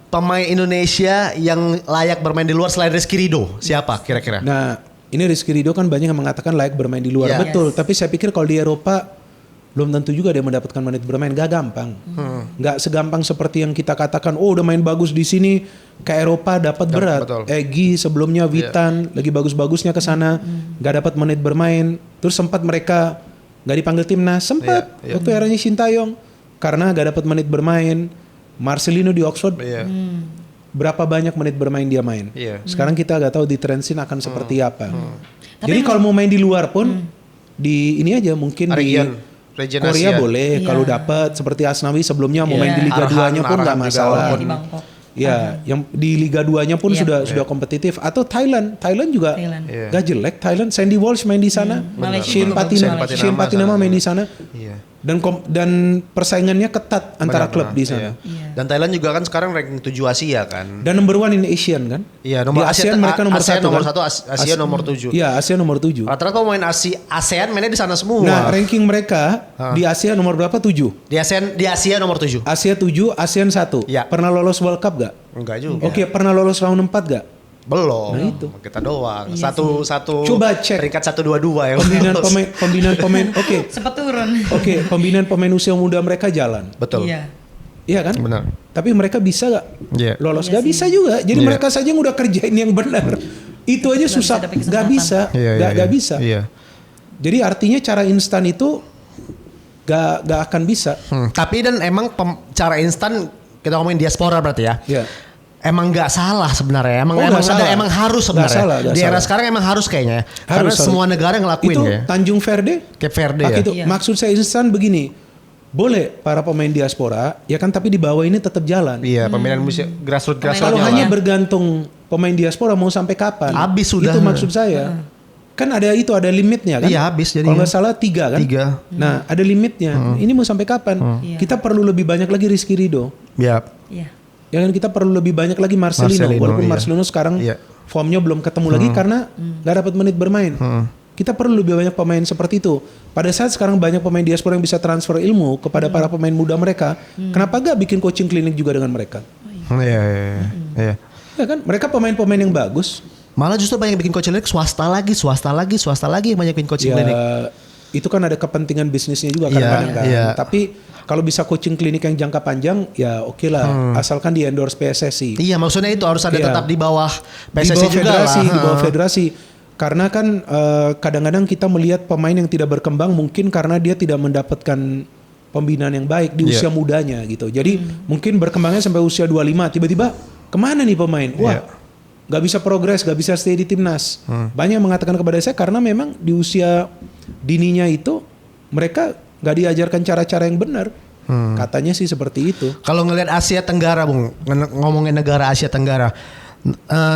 Pemain Indonesia yang layak bermain di luar selain Rizky Ridho siapa kira-kira? Nah ini Rizky Ridho kan banyak yang mengatakan layak bermain di luar, betul. Tapi saya pikir kalau di Eropa belum tentu juga dia mendapatkan menit bermain, gak gampang. Gak segampang seperti yang kita katakan. Oh udah main bagus di sini ke Eropa dapat berat. Egy sebelumnya Witan lagi bagus-bagusnya ke sana, gak dapat menit bermain. Terus sempat mereka gak dipanggil timnas, sempat waktu eranya Sintayong karena gak dapat menit bermain. Marcelino di Oxford berapa banyak menit bermain dia main. Sekarang kita gak tahu di Trensin akan seperti apa. Jadi kalau mau main di luar pun di ini aja mungkin di Korea boleh kalau dapat, seperti Asnawi sebelumnya mau main di Liga 2-nya pun nggak masalah. Ya, yang di Liga 2-nya pun sudah kompetitif. Atau Thailand juga gak jelek. Thailand, Sandy Walsh main di sana, Shane Patinama main di sana. Dan persaingannya ketat antara klub di sana. Dan Thailand juga kan sekarang ranking 7 Asia kan. Dan number 1 in Asian kan. Iya, nomor di ASEAN mereka nomor 1 kan. Asia nomor 7. Iya, Asia nomor 7. Rata-rata main ASEAN mainnya di sana semua. Nah, ranking mereka di Asia nomor berapa? 7. Di Asia nomor 7. Asia 7, ASEAN 1. Pernah lolos World Cup gak? Enggak juga. Oke, pernah lolos round 4 gak? Belum. Nah itu. Kita doang. Satu. Coba cek. Peringkat 1-2-2 ya. Pembinaan pemain. Oke. Sempat turun. Oke, pembinaan pemain usia muda mereka jalan. Betul. Iya. Iya kan? Benar. Tapi mereka bisa gak lolos? Gak bisa juga. Jadi mereka saja yang udah kerjain yang benar. Itu aja susah. Gak bisa. Gak bisa. Jadi artinya cara instan itu gak akan bisa. Tapi dan emang cara instan, kita ngomongin diaspora berarti ya. Iya. Emang nggak salah sebenarnya. Emang harus sebenarnya. Di era sekarang emang harus kayaknya. Karena semua negara ngelakuin itu ya. Tanjung Verde. Cape Verde ya. Itu. Maksud saya instan begini. Boleh para pemain diaspora, ya kan, tapi di bawah ini tetap jalan. Iya, pemain musik grassroots Kalau hanya bergantung pemain diaspora mau sampai kapan? Habis sudah. Itu maksud saya. Kan ada limitnya kan? Iya, habis jadi. Kalau nggak salah 3 kan? 3. Nah, ada limitnya. Ini mau sampai kapan? Kita perlu lebih banyak lagi Rizky Ridho. Iya. Ya kan, kita perlu lebih banyak lagi Marcelino. Walaupun Marcelino sekarang formnya belum ketemu lagi karena nggak dapat menit bermain. Kita perlu lebih banyak pemain seperti itu. Pada saat sekarang banyak pemain diaspora yang bisa transfer ilmu kepada para pemain muda mereka, kenapa gak bikin coaching klinik juga dengan mereka? Iya. Ya kan, mereka pemain-pemain yang bagus. Malah justru banyak bikin coaching klinik swasta lagi yang banyak bikin coaching klinik. Itu kan ada kepentingan bisnisnya juga kadang-kadang kan. Tapi kalau bisa coaching klinik yang jangka panjang, ya oke lah, asalkan di endorse PSSI. Iya, maksudnya itu harus ada tetap di bawah PSSI juga lah. Di bawah federasi. Karena kan kadang-kadang kita melihat pemain yang tidak berkembang mungkin karena dia tidak mendapatkan pembinaan yang baik di usia mudanya gitu. Jadi mungkin berkembangnya sampai usia 25, tiba-tiba kemana nih pemain? Wah, gak bisa progres, gak bisa stay di timnas. Banyak yang mengatakan kepada saya karena memang di usia dininya itu mereka gak diajarkan cara-cara yang benar. Katanya sih seperti itu. Kalau ngelihat Asia Tenggara, Bung, ngomongin negara Asia Tenggara,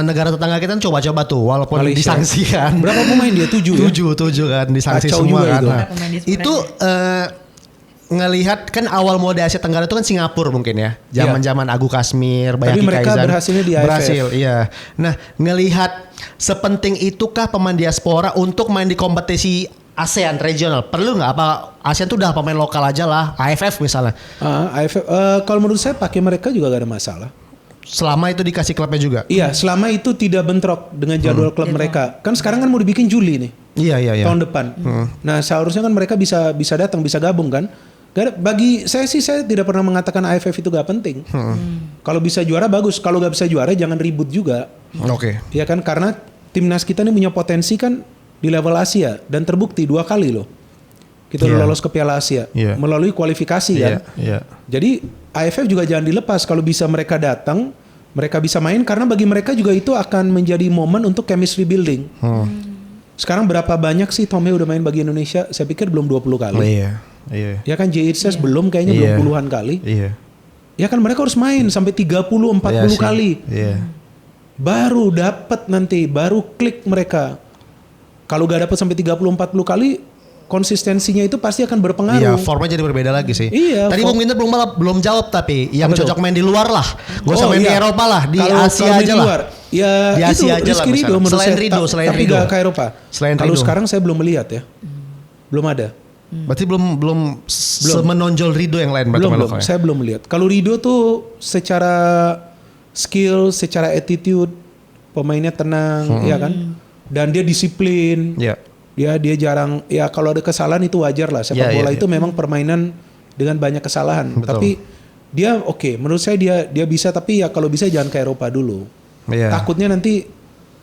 negara tetangga kita kan coba-coba tuh, walaupun Malaysia. disanksi kan. Berapa pemain dia? 7 ya? 7 kan disanksi Kacau semua juga kan. itu. Nah, itu ngelihat kan awal mode Asia Tenggara itu kan Singapura mungkin ya. Zaman-zaman Agu Kasmir, Bayaki Kaizan. Tapi mereka berhasilnya di AFF. Berhasil, iya. Nah, ngelihat sepenting itukah pemain diaspora untuk main di kompetisi ASEAN regional? Perlu nggak? Apa ASEAN tuh udah pemain lokal aja lah, AFF misalnya? AFF, kalau menurut saya pakai mereka juga gak ada masalah. Selama itu dikasih klubnya juga? Iya, selama itu tidak bentrok dengan jadwal klub mereka. Kan sekarang kan mau dibikin Juli nih. Iya. Tahun depan. Nah, seharusnya kan mereka bisa datang, bisa gabung kan. Bagi saya sih, saya tidak pernah mengatakan AFF itu gak penting. Kalau bisa juara bagus, kalau gak bisa juara jangan ribut juga. Oke. Ya kan, karena timnas kita ini punya potensi kan di level Asia dan terbukti 2 kali loh. Kita udah lolos ke Piala Asia melalui kualifikasi kan. Jadi AFF juga jangan dilepas, kalau bisa mereka datang, mereka bisa main karena bagi mereka juga itu akan menjadi momen untuk chemistry building. Sekarang berapa banyak sih Tommy udah main bagi Indonesia? Saya pikir belum 20 kali. Iya. Ya kan JHS belum, kayaknya belum puluhan kali. Iya. Ya kan mereka harus main sampai 30 40 kali. Iya. Baru dapat nanti, baru klik mereka. Kalau gak dapat sampai 30 40 kali, konsistensinya itu pasti akan berpengaruh. Iya, formnya jadi berbeda lagi sih. Iya. Tadi Bung Ginter belum jawab, tapi yang cocok main di luar lah. Gak usah main di Eropa lah, di Asia aja lah. Ya di Asia aja lah misalnya. Selain Ridho. Tapi gak ke Eropa. Kalau sekarang saya belum melihat ya. Belum ada. Berarti belum semenonjol Ridho yang lain berarti belum. Saya belum melihat. Kalau Ridho tuh secara skill, secara attitude, pemainnya tenang, ya kan? Dan dia disiplin. Iya. Dia jarang, ya kalau ada kesalahan itu wajar lah. Sepak bola itu memang permainan dengan banyak kesalahan. Betul. Tapi dia menurut saya dia bisa, tapi ya kalau bisa jangan ke Eropa dulu. Takutnya nanti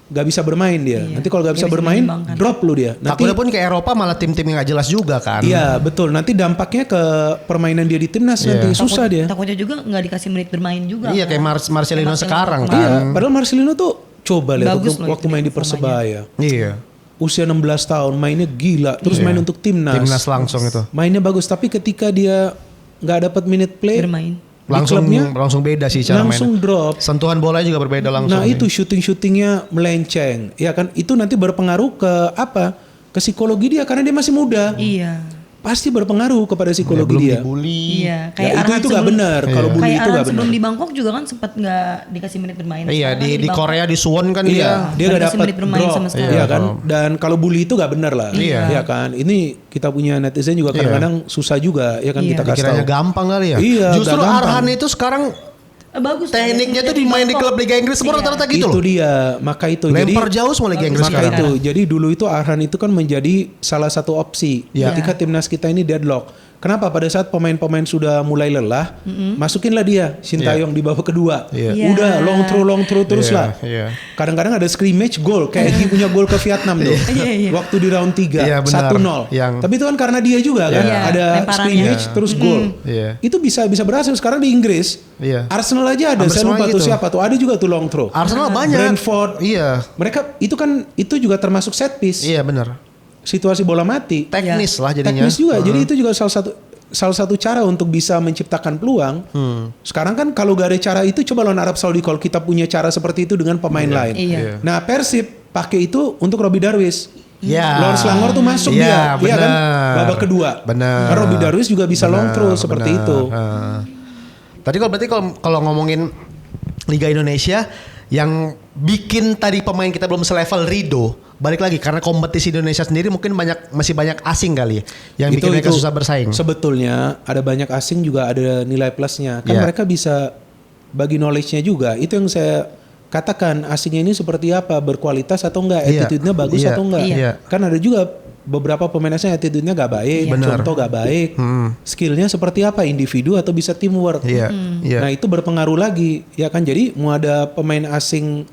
gak bisa bermain dia. Nanti kalau gak bisa bermain, drop lu dia. Nanti, takutnya pun ke Eropa malah tim-tim yang gak jelas juga kan. Iya betul. Nanti dampaknya ke permainan dia di timnas nanti susah dia. Takutnya juga gak dikasih menit bermain juga. Iya kayak Marcelino sekarang kan. Iya, padahal Marcelino tuh coba lihat waktu main di Persebaya. Iya. Usia 16 tahun mainnya gila. Terus main untuk timnas. Timnas langsung itu. Mainnya bagus, tapi ketika dia gak dapat minute play, bermain. Langsung beda sih cara langsung mainnya. Drop. Sentuhan bolanya juga berbeda langsung. Nah itu syutingnya melenceng, ya kan? Itu nanti berpengaruh ke apa? Ke psikologi dia karena dia masih muda. Iya. Pasti berpengaruh kepada psikologi dia. Dibully. Iya. Kayak itu gak benar. Kalau bully itu gak benar. Sebelum di Bangkok juga kan sempat gak dikasih menit bermain. Iya di Korea di Suwon kan dia gak dapat menit bermain drop, sama sekali. Iya kan? Dan kalau bully itu gak benar lah. Iya kan? Ini kita punya netizen juga kadang-kadang susah juga ya kan kita kasih Dikiranya tahu. gampang kali ya. Iya, justru Arhan itu sekarang bagus. Tekniknya tuh dimain di klub Liga Inggris semua rata-rata gitu loh. Itu dia, maka itu. Lempar jauh semua Liga Inggris sekarang. Maka itu, jadi dulu itu Arhan itu kan menjadi salah satu opsi ketika timnas kita ini deadlock. Kenapa? Pada saat pemain-pemain sudah mulai lelah, masukinlah dia Sintayong di babak kedua. Udah long throw terus lah. Kadang-kadang ada scrimmage gol kayak Egy punya gol ke Vietnam tuh. Waktu di round 3 1-0. Tapi itu kan karena dia juga kan ada scrimmage terus gol. Itu bisa berhasil. Sekarang di Inggris Arsenal aja ada, saya lupa tuh siapa tuh. Ada juga tuh long throw. Arsenal banyak. Brentford. Mereka itu juga termasuk set piece. Iya benar. Situasi bola mati. Teknis lah jadinya. Teknis juga. Jadi itu juga salah satu cara untuk bisa menciptakan peluang. Sekarang kan kalau gak ada cara itu, coba lawan Arab Saudi kalau kita punya cara seperti itu dengan pemain lain. Nah Persib pakai itu untuk Robbie Darwish. Lawan Selangor tuh masuk dia kan babak kedua. Karena Robbie Darwish juga bisa long throw seperti itu. Tadi berarti kalau ngomongin Liga Indonesia yang bikin tadi pemain kita belum selevel Rido, balik lagi karena kompetisi Indonesia sendiri mungkin masih banyak asing kali yang bikin mereka susah bersaing. Sebetulnya ada banyak asing juga ada nilai plusnya. Kan mereka bisa bagi knowledge-nya juga. Itu yang saya katakan, asingnya ini seperti apa, berkualitas atau enggak, attitude-nya bagus atau enggak. Kan ada juga beberapa pemain asing attitude-nya gak baik, contoh gak baik, skillnya seperti apa, individu atau bisa teamwork. Nah itu berpengaruh lagi, ya kan. Jadi mau ada pemain asing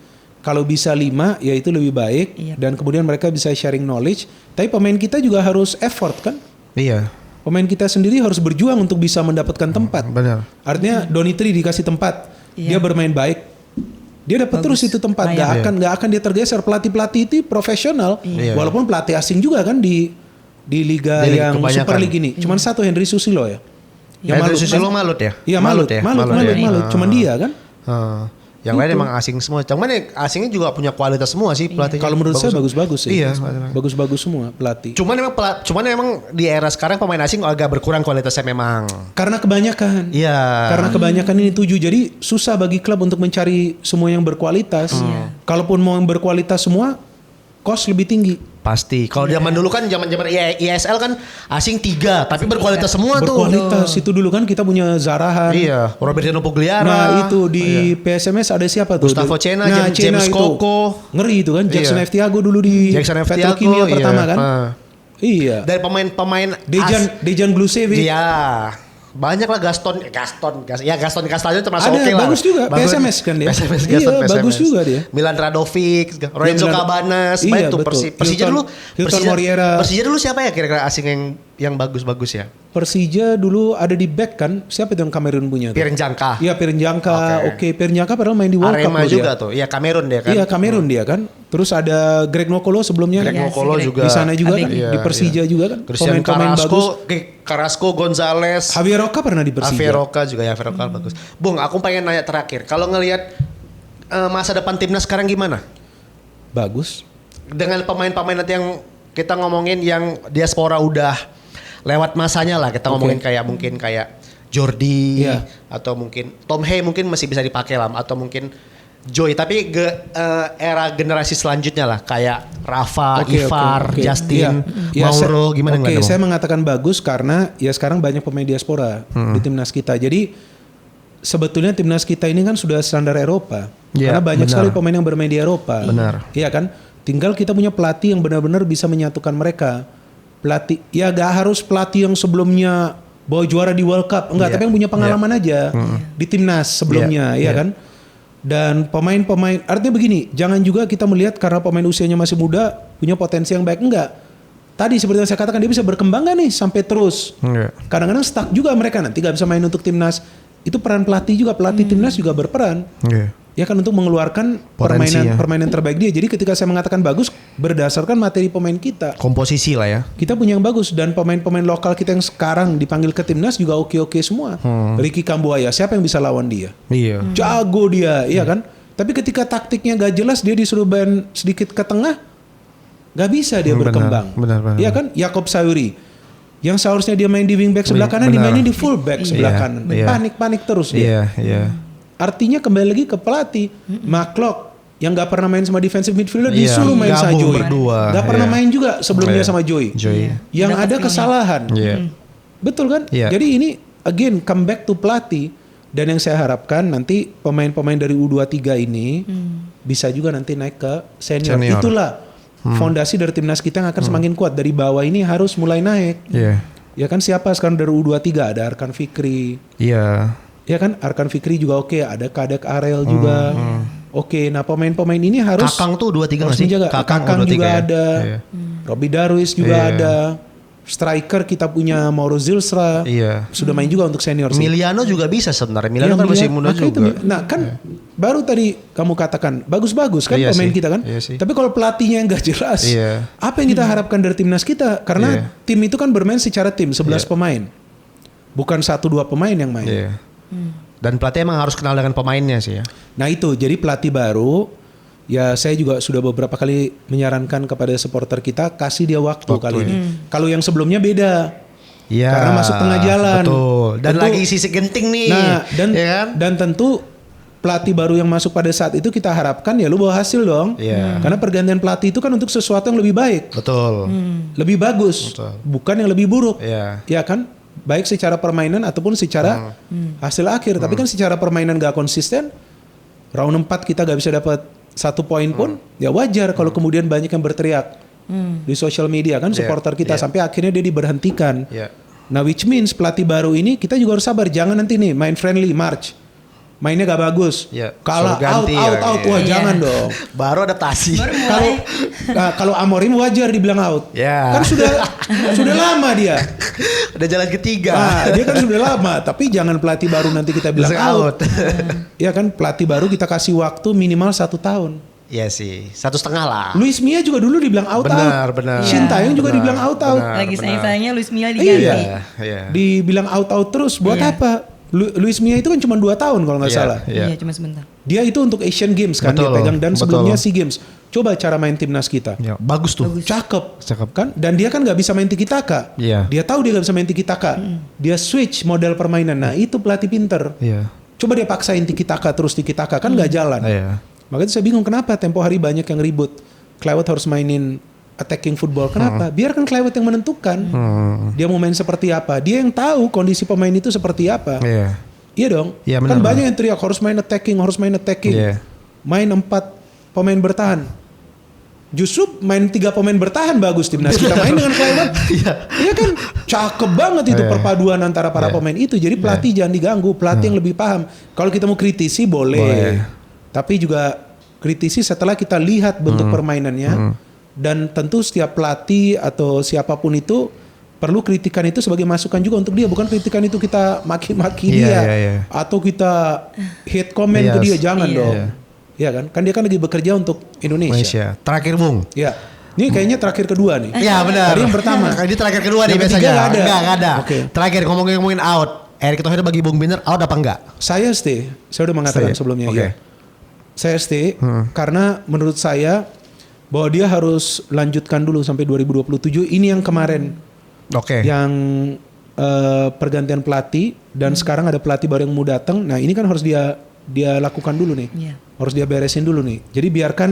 kalau bisa 5 ya itu lebih baik, dan kemudian mereka bisa sharing knowledge. Tapi pemain kita juga harus effort kan. Pemain kita sendiri harus berjuang untuk bisa mendapatkan tempat. Artinya Donitri dikasih tempat, dia bermain baik, dia dapat terus itu tempat, gak akan dia tergeser. Pelatih itu profesional, walaupun pelatih asing juga kan di liga yang Super League ini. Cuman satu, Henry Susilo ya. Henry Susilo Malut ya? Iya Malut. Cuman dia kan. Yang lain emang asing semua. Cuman asingnya juga punya kualitas semua sih pelatihnya. Kalau menurut saya bagus-bagus sih. Iya, bagus-bagus semua pelatih. Cuman emang di era sekarang pemain asing agak berkurang kualitasnya memang. Karena kebanyakan. Karena kebanyakan ini 7, jadi susah bagi klub untuk mencari semua yang berkualitas. Kalaupun mau yang berkualitas semua, cost lebih tinggi. Pasti. Kalau zaman dulu kan zaman ISL kan asing 3 tapi berkualitas semua tuh. Berkualitas itu dulu kan kita punya Zarahan. Robertino Pugliara. Nah itu di PSMS ada siapa tuh? Gustavo Cena, James Koko. Ngeri itu kan. Jackson F. Tiago dulu di Petrokimia pertama kan. Dari pemain Dejan Glusevic. Banyak lah Gaston Castaldo termasuk oke lah. Bagus juga PSMS kan dia. PSMS. Bagus juga dia. Milan Radovic, Lorenzo Cabanas, baik tuh Persija dulu. Persija dulu siapa ya kira-kira asing yang bagus-bagus ya? Persija dulu ada di back kan. Siapa itu yang Kamerun punya tuh? Pierre Njangka. Iya Pierre Njangka. Oke, Pierre Njangka padahal main di World Cup Arema juga tuh. Iya Kamerun dia kan. Iya Kamerun dia kan. Terus ada Greg Nokolo sebelumnya. Greg Nokolo juga. Di sana juga kan. Di Persija juga kan. Christian Carrasco, Gonzalez. Javier Roca pernah di Persija. Javier Roca bagus. Bung, aku pengen nanya terakhir. Kalau ngelihat masa depan timnas sekarang gimana? Bagus. Dengan pemain-pemain nanti yang kita ngomongin yang diaspora udah lewat masanya lah, kita ngomongin kayak Jordi atau mungkin Tom Hay mungkin masih bisa dipakai lah, atau mungkin Joy, tapi era generasi selanjutnya lah kayak Rafa, Ivar, Justin, Mauro gimana? Saya mengatakan bagus karena ya sekarang banyak pemain diaspora di timnas kita. Jadi sebetulnya timnas kita ini kan sudah standar Eropa, karena banyak sekali pemain yang bermain di Eropa. Iya kan? Tinggal kita punya pelatih yang benar-benar bisa menyatukan mereka. Pelatih ya gak harus pelatih yang sebelumnya bawa juara di World Cup, enggak, tapi yang punya pengalaman aja di timnas sebelumnya, ya kan. Dan pemain-pemain, artinya begini, jangan juga kita melihat karena pemain usianya masih muda punya potensi yang baik, enggak. Tadi seperti yang saya katakan, dia bisa berkembang gak nih sampai terus. Kadang-kadang stuck juga mereka, nanti gak bisa main untuk timnas. Itu peran pelatih juga, pelatih timnas juga berperan. Ya kan, untuk mengeluarkan permainan terbaik dia. Jadi ketika saya mengatakan bagus, berdasarkan materi pemain kita. Komposisi lah ya. Kita punya yang bagus, dan pemain-pemain lokal kita yang sekarang dipanggil ke timnas juga oke-oke semua. Ricky Kambuaya, siapa yang bisa lawan dia? Jago dia, iya kan? Tapi ketika taktiknya gak jelas, dia disuruh main sedikit ke tengah, gak bisa dia berkembang. Benar. Iya kan? Yakob Sayuri, yang seharusnya dia main di wingback sebelah kanan, dimainin di fullback sebelah kanan. Panik-panik terus dia. Artinya kembali lagi ke pelatih. McLeod yang gak pernah main sama defensive midfielder disuruh main sama Joy. Gak pernah main juga sebelumnya sama Joy. Yang ada kesalahan. Betul kan? Jadi ini again come back to pelatih. Dan yang saya harapkan nanti pemain-pemain dari U23 ini bisa juga nanti naik ke senior. Itulah fondasi dari timnas kita yang akan semakin kuat. Dari bawah ini harus mulai naik. Ya kan siapa sekarang dari U23 ada Arkan Fikri. Iya. Ya kan Arkan Fikri juga oke, ada Kadek Arel juga. Oke, nah pemain-pemain ini harus Kakang tuh 23 nggak sih? menjaga. Kakang juga ya? ada. Iya. Robi Darwis juga ada. Striker kita punya Mauro Zilstra. Iya. Sudah main juga untuk senior sih. Miliano juga bisa sebenarnya. Miliano Iya, kan masih Miliano. muda Maka juga. itu, nah kan baru tadi kamu katakan bagus-bagus kan Iya pemain sih, kita kan. iya sih. Tapi kalau pelatihnya nggak jelas, Iya. apa yang kita harapkan dari timnas kita? Karena tim itu kan bermain secara tim 11 pemain, bukan 1-2 pemain yang main. Iya. Dan pelatih emang harus kenal dengan pemainnya sih ya. Nah itu jadi pelatih baru. Ya saya juga sudah beberapa kali menyarankan kepada supporter kita kasih dia waktu kali ini. Kalau yang sebelumnya beda. Iya. Karena masuk tengah jalan. Betul. Dan Tentu- lagi sisi genting nih. Nah dan ya kan? dan tentu pelatih baru yang masuk pada saat itu kita harapkan ya lu bawa hasil dong. Iya. Karena pergantian pelatih itu kan untuk sesuatu yang lebih baik, Betul. lebih bagus, Betul. bukan yang lebih buruk. Iya. Ya kan? Baik secara permainan ataupun secara hasil akhir. Tapi kan secara permainan gak konsisten. Round 4 kita gak bisa dapat 1 poin pun, ya wajar kalau kemudian banyak yang berteriak di sosial media kan supporter kita sampai akhirnya dia diberhentikan. Iya. Nah which means pelatih baru ini kita juga harus sabar, jangan nanti nih main friendly March mainnya gak bagus, Iya, kalah suruh ganti ya, out, iya. wah Iya. jangan dong. Baru adaptasi. Kalau kalau Amorim wajar dibilang out, Ya. kan sudah lama dia. Udah jalan ketiga. Nah, dia kan sudah lama, tapi jangan pelatih baru nanti kita bilang Langsung out. Ya kan pelatih baru kita kasih waktu minimal 1 tahun. Iya sih. 1,5 lah. Luis Mia juga dulu dibilang out. Benar, benar. Shin Taeyong juga Benar, dibilang out. benar. Lagi sayang-sayangnya Luis Milla diganti. Iya. Iya. Dibilang out terus. Buat Iya. apa? Luis Mia itu kan cuma 2 tahun kalau nggak Iya, salah. iya. Iya, cuma sebentar. Dia itu untuk Asian Games kan Betul, dia pegang dan betul. sebelumnya SEA Games. Coba cara main timnas kita. Ya, bagus tuh. Cakep. Cakep. Kan? Dan dia kan nggak bisa main tiki taka. Iya. Dia tahu dia nggak bisa main tiki taka. Dia switch model permainan. Nah itu pelatih pinter. Iya. Coba dia paksain tiki taka terus tiki taka kan nggak jalan. Iya. Makanya saya bingung kenapa tempo hari banyak yang ribut. Klewet harus mainin attacking football. Kenapa? Biarkan Klewet yang menentukan. Dia mau main seperti apa. Dia yang tahu kondisi pemain itu seperti apa. Iya. Iya dong. Iya, Kan benar, banyak yang teriak harus main attacking, harus main attacking. Iya. Main 4 pemain bertahan. Justru main 3 pemain bertahan bagus timnas kita main dengan Klewet. Iya kan? Cakep banget itu perpaduan antara para pemain itu. Jadi pelatih jangan diganggu, pelatih yang lebih paham. Kalau kita mau kritisi boleh. Tapi juga kritisi setelah kita lihat bentuk permainannya. Dan tentu setiap pelatih atau siapapun itu perlu kritikan itu sebagai masukan juga untuk dia, bukan kritikan itu kita maki-maki Iya, dia iya, iya. atau kita hate comment ke dia, jangan Iya. dong. Iya kan? Kan dia kan lagi bekerja untuk Indonesia. Malaysia. Terakhir Bung. Iya. Ini kayaknya terakhir kedua nih. Iya benar. Tadi yang pertama. Ini terakhir kedua nih Yang ketiga biasanya. nggak ada. Nggak ada. Oke. Terakhir ngomongin out. Erick Thohir bagi Bung Biner out apa enggak? Saya stay. Saya udah mengatakan Stay. sebelumnya Oke. ya. Saya stay karena menurut saya bahwa dia harus lanjutkan dulu sampai 2027. Ini yang kemarin Oke. yang pergantian pelatih dan sekarang ada pelatih baru yang mau datang. Nah, ini kan harus dia lakukan dulu nih. Iya. Harus dia beresin dulu nih. Jadi biarkan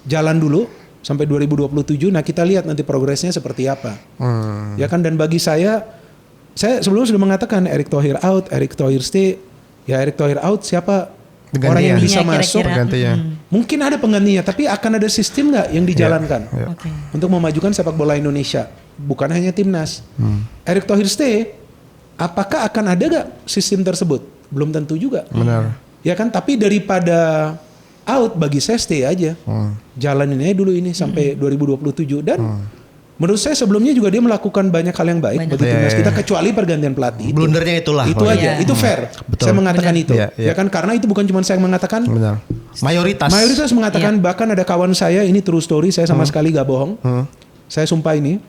jalan dulu sampai 2027. Nah, kita lihat nanti progresnya seperti apa. Ya kan, dan bagi saya sebelumnya sudah mengatakan Erick Thohir out, Erick Thohir stay. Ya Erick Thohir out, siapa Penggantinya. orang yang bisa Iya, kira-kira. masuk? Penggantinya. Mungkin ada penggantinya, tapi akan ada sistem nggak yang dijalankan Oke. untuk memajukan sepak bola Indonesia, bukan hanya timnas. Erick Thohir stay, apakah akan ada gak sistem tersebut? Belum tentu juga. Benar. Ya kan, tapi daripada out, bagi saya stay aja. Jalanin aja dulu ini sampai 2027 dan menurut saya sebelumnya juga dia melakukan banyak hal yang baik bagi timnas kita, kecuali pergantian pelatih. Blundernya itulah. Itu aja, Iya. itu fair. Betul. Saya mengatakan Benar. itu. Iya, iya. Ya kan, karena itu bukan cuma saya yang mengatakan. Benar. Mayoritas. Mengatakan, bahkan ada kawan saya, ini true story, saya sama sekali gak bohong. Saya sumpah ini.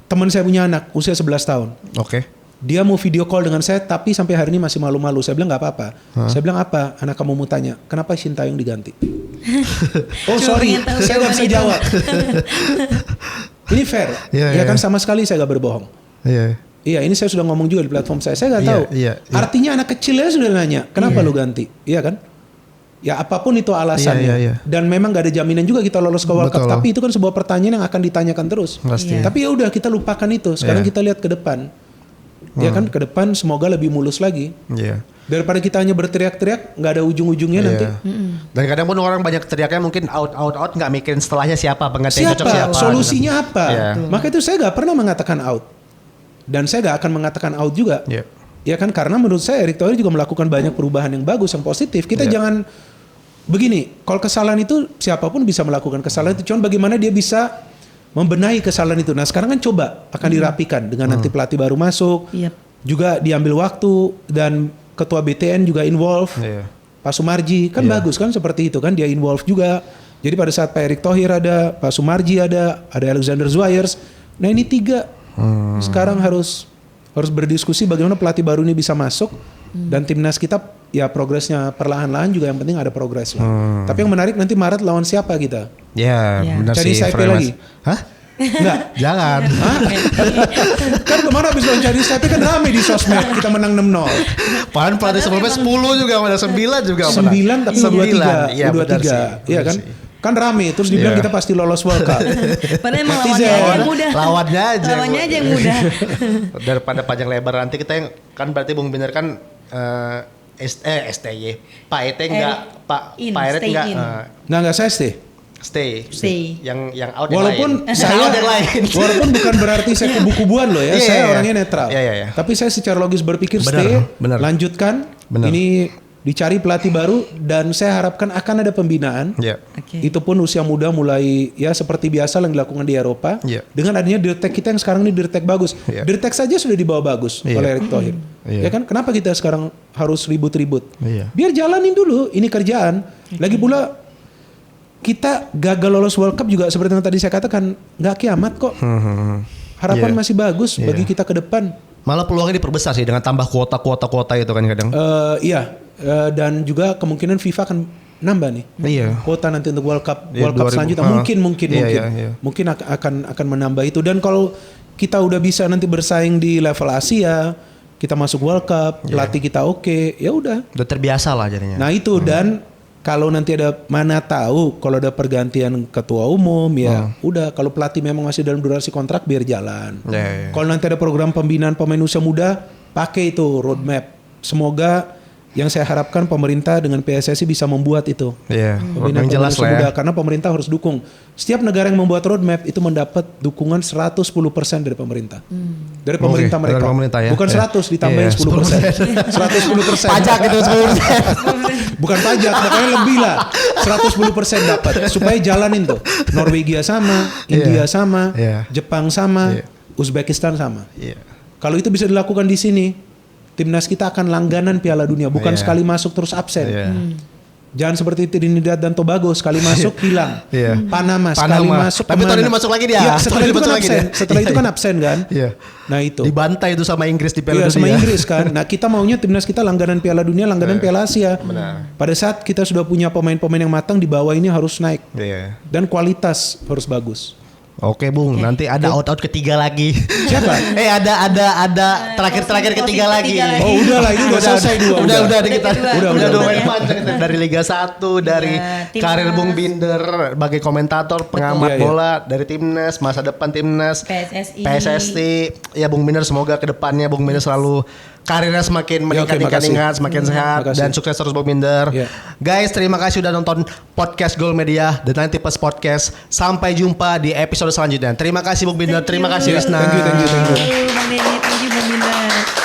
Teman saya punya anak usia 11 tahun. Oke. Dia mau video call dengan saya, tapi sampai hari ini masih malu-malu. Saya bilang gak apa-apa. Saya bilang apa? Anak kamu mau tanya, kenapa Shin Taeyong diganti? Oh Cuma sorry, pengen tahu saya gak bisa jawaban itu. jawab. Ini fair. Iya, Ya iya. kan, sama sekali saya gak berbohong. Iya. Iya, ini saya sudah ngomong juga di platform saya. Saya nggak Iya, tahu. iya, iya. Artinya anak kecilnya sudah nanya, kenapa lu ganti? Iya kan? Ya apapun itu alasannya. Iya, iya, iya. Dan memang nggak ada jaminan juga kita lolos ke World Cup. Betul. Tapi itu kan sebuah pertanyaan yang akan ditanyakan terus. Pasti. Iya. Tapi ya udah, kita lupakan itu. Sekarang Iya. kita lihat ke depan. Ya kan, ke depan semoga lebih mulus lagi. Iya. Daripada kita hanya berteriak-teriak, nggak ada ujung-ujungnya nanti. Dan kadang pun orang banyak teriaknya mungkin out nggak mikirin setelahnya siapa pengganti yang cocok Siapa? siapa. Solusinya apa? Iya. Maka itu saya nggak pernah mengatakan out. Dan saya gak akan mengatakan out juga. Iya. Ya kan, karena menurut saya Erick Thohir juga melakukan banyak perubahan yang bagus, yang positif. Kita jangan begini, kalau kesalahan itu siapapun bisa melakukan kesalahan itu, cuman bagaimana dia bisa membenahi kesalahan itu. Nah sekarang kan coba akan dirapikan dengan nanti pelatih baru masuk, juga diambil waktu dan ketua BTN juga involve, Pak Sumarji kan bagus kan seperti itu kan, dia involve juga. Jadi pada saat Pak Erick Thohir ada, Pak Sumarji ada Alexander Zwyers. Nah ini 3 sekarang harus berdiskusi bagaimana pelatih baru ini bisa masuk dan timnas kita ya progresnya perlahan-lahan juga yang penting ada progres lah. Tapi yang menarik nanti Maret lawan siapa kita? Ya, benar Cari sih. Saipe lagi? Hah? Enggak. Jangan. Kan kemarin habis lawan Cari Saipe kan rame di sosmed kita menang 6-0. Padahal pelatih sebelumnya 10 juga, ada 9 juga. 9 tapi 23. Iya, Iya kan? Kan rame terus dibilang kita pasti lolos World Cup. Padahal emang Netizen. lawannya aja yang mudah. Lawannya aja yang mudah. Daripada panjang lebar nanti kita yang kan berarti Bung Binder kan STY. Pak Ete enggak, Pak Eret enggak Enggak saya stay. Yang out Walaupun yang lain. saya yang lain. Walaupun bukan berarti saya kubu-kubuan loh ya. Saya orangnya netral. Iya. Tapi saya secara logis berpikir Benar. lanjutkan. Ini dicari pelatih baru dan saya harapkan akan ada pembinaan. Itu pun usia muda mulai ya seperti biasa yang dilakukan di Eropa. Dengan adanya Dirtek kita yang sekarang ini Dirtek bagus. Dirtek saja sudah dibawa bagus oleh Erick Thohir. Ya kan? Kenapa kita sekarang harus ribut-ribut? Biar jalanin dulu ini kerjaan. Lagi pula kita gagal lolos World Cup juga seperti yang tadi saya katakan nggak kiamat kok. Harapan masih bagus bagi kita ke depan. Malah peluangnya diperbesar sih dengan tambah kuota itu kan kadang. Dan juga kemungkinan FIFA akan nambah nih. Kuota nanti untuk World Cup selanjutnya mungkin akan menambah itu. Dan kalau kita udah bisa nanti bersaing di level Asia, kita masuk World Cup, pelatih kita oke, ya udah. Udah terbiasa lah jadinya. Nah itu dan kalau nanti ada mana tahu kalau ada pergantian ketua umum ya udah, kalau pelatih memang masih dalam durasi kontrak biar jalan. Kalau nanti ada program pembinaan pemain usia muda, pakai itu roadmap. Semoga yang saya harapkan pemerintah dengan PSSI bisa membuat itu. Pembinaan jelas pemain usia muda lah ya. karena pemerintah harus dukung. Setiap negara yang membuat roadmap itu mendapat dukungan 110% dari pemerintah. Dari pemerintah mereka. Dari pemerintah ya. Bukan 100 ditambahin 10%. 110%. Pajak itu 10%. Bukan pajak, makanya lebih lah. 110% dapat supaya jalanin tuh. Norwegia sama, India sama, Jepang sama, Uzbekistan sama. Kalau itu bisa dilakukan di sini, timnas kita akan langganan Piala Dunia, bukan sekali masuk terus absen. Jangan seperti Trinidad dan Tobago, sekali masuk hilang. Panama sekali masuk. Tapi tahun ini masuk lagi dia. Ya, setelah itu kan absen. Setelah itu kan absen kan. Nah itu. Dibantai itu sama Inggris di Piala Dunia. Sama Inggris kan. Nah kita maunya timnas kita langganan Piala Dunia, langganan Piala Asia. Pada saat kita sudah punya pemain-pemain yang matang, di bawah ini harus naik. Dan kualitas harus bagus. Oke Bung, nanti ada out ketiga lagi. Siapa? Ada terakhir ketiga lagi. Oh udahlah, ini udah selesai dua. Udah kita udah dua main panjang dari Liga 1, dari karir Bung Binder sebagai komentator, pengamat bola, dari timnas, masa depan timnas, PSSI. Ya Bung Binder, semoga kedepannya Bung Binder selalu karirnya semakin meningkat, semakin sehat dan sukses terus Bung Binder. Guys, terima kasih udah nonton podcast Goal Media The 90 Plus Podcast. Sampai jumpa di episode selanjutnya. Terima kasih Bung Binder, terima kasih Wisna. Thank you. Bang Denny, thank you Bang Binder.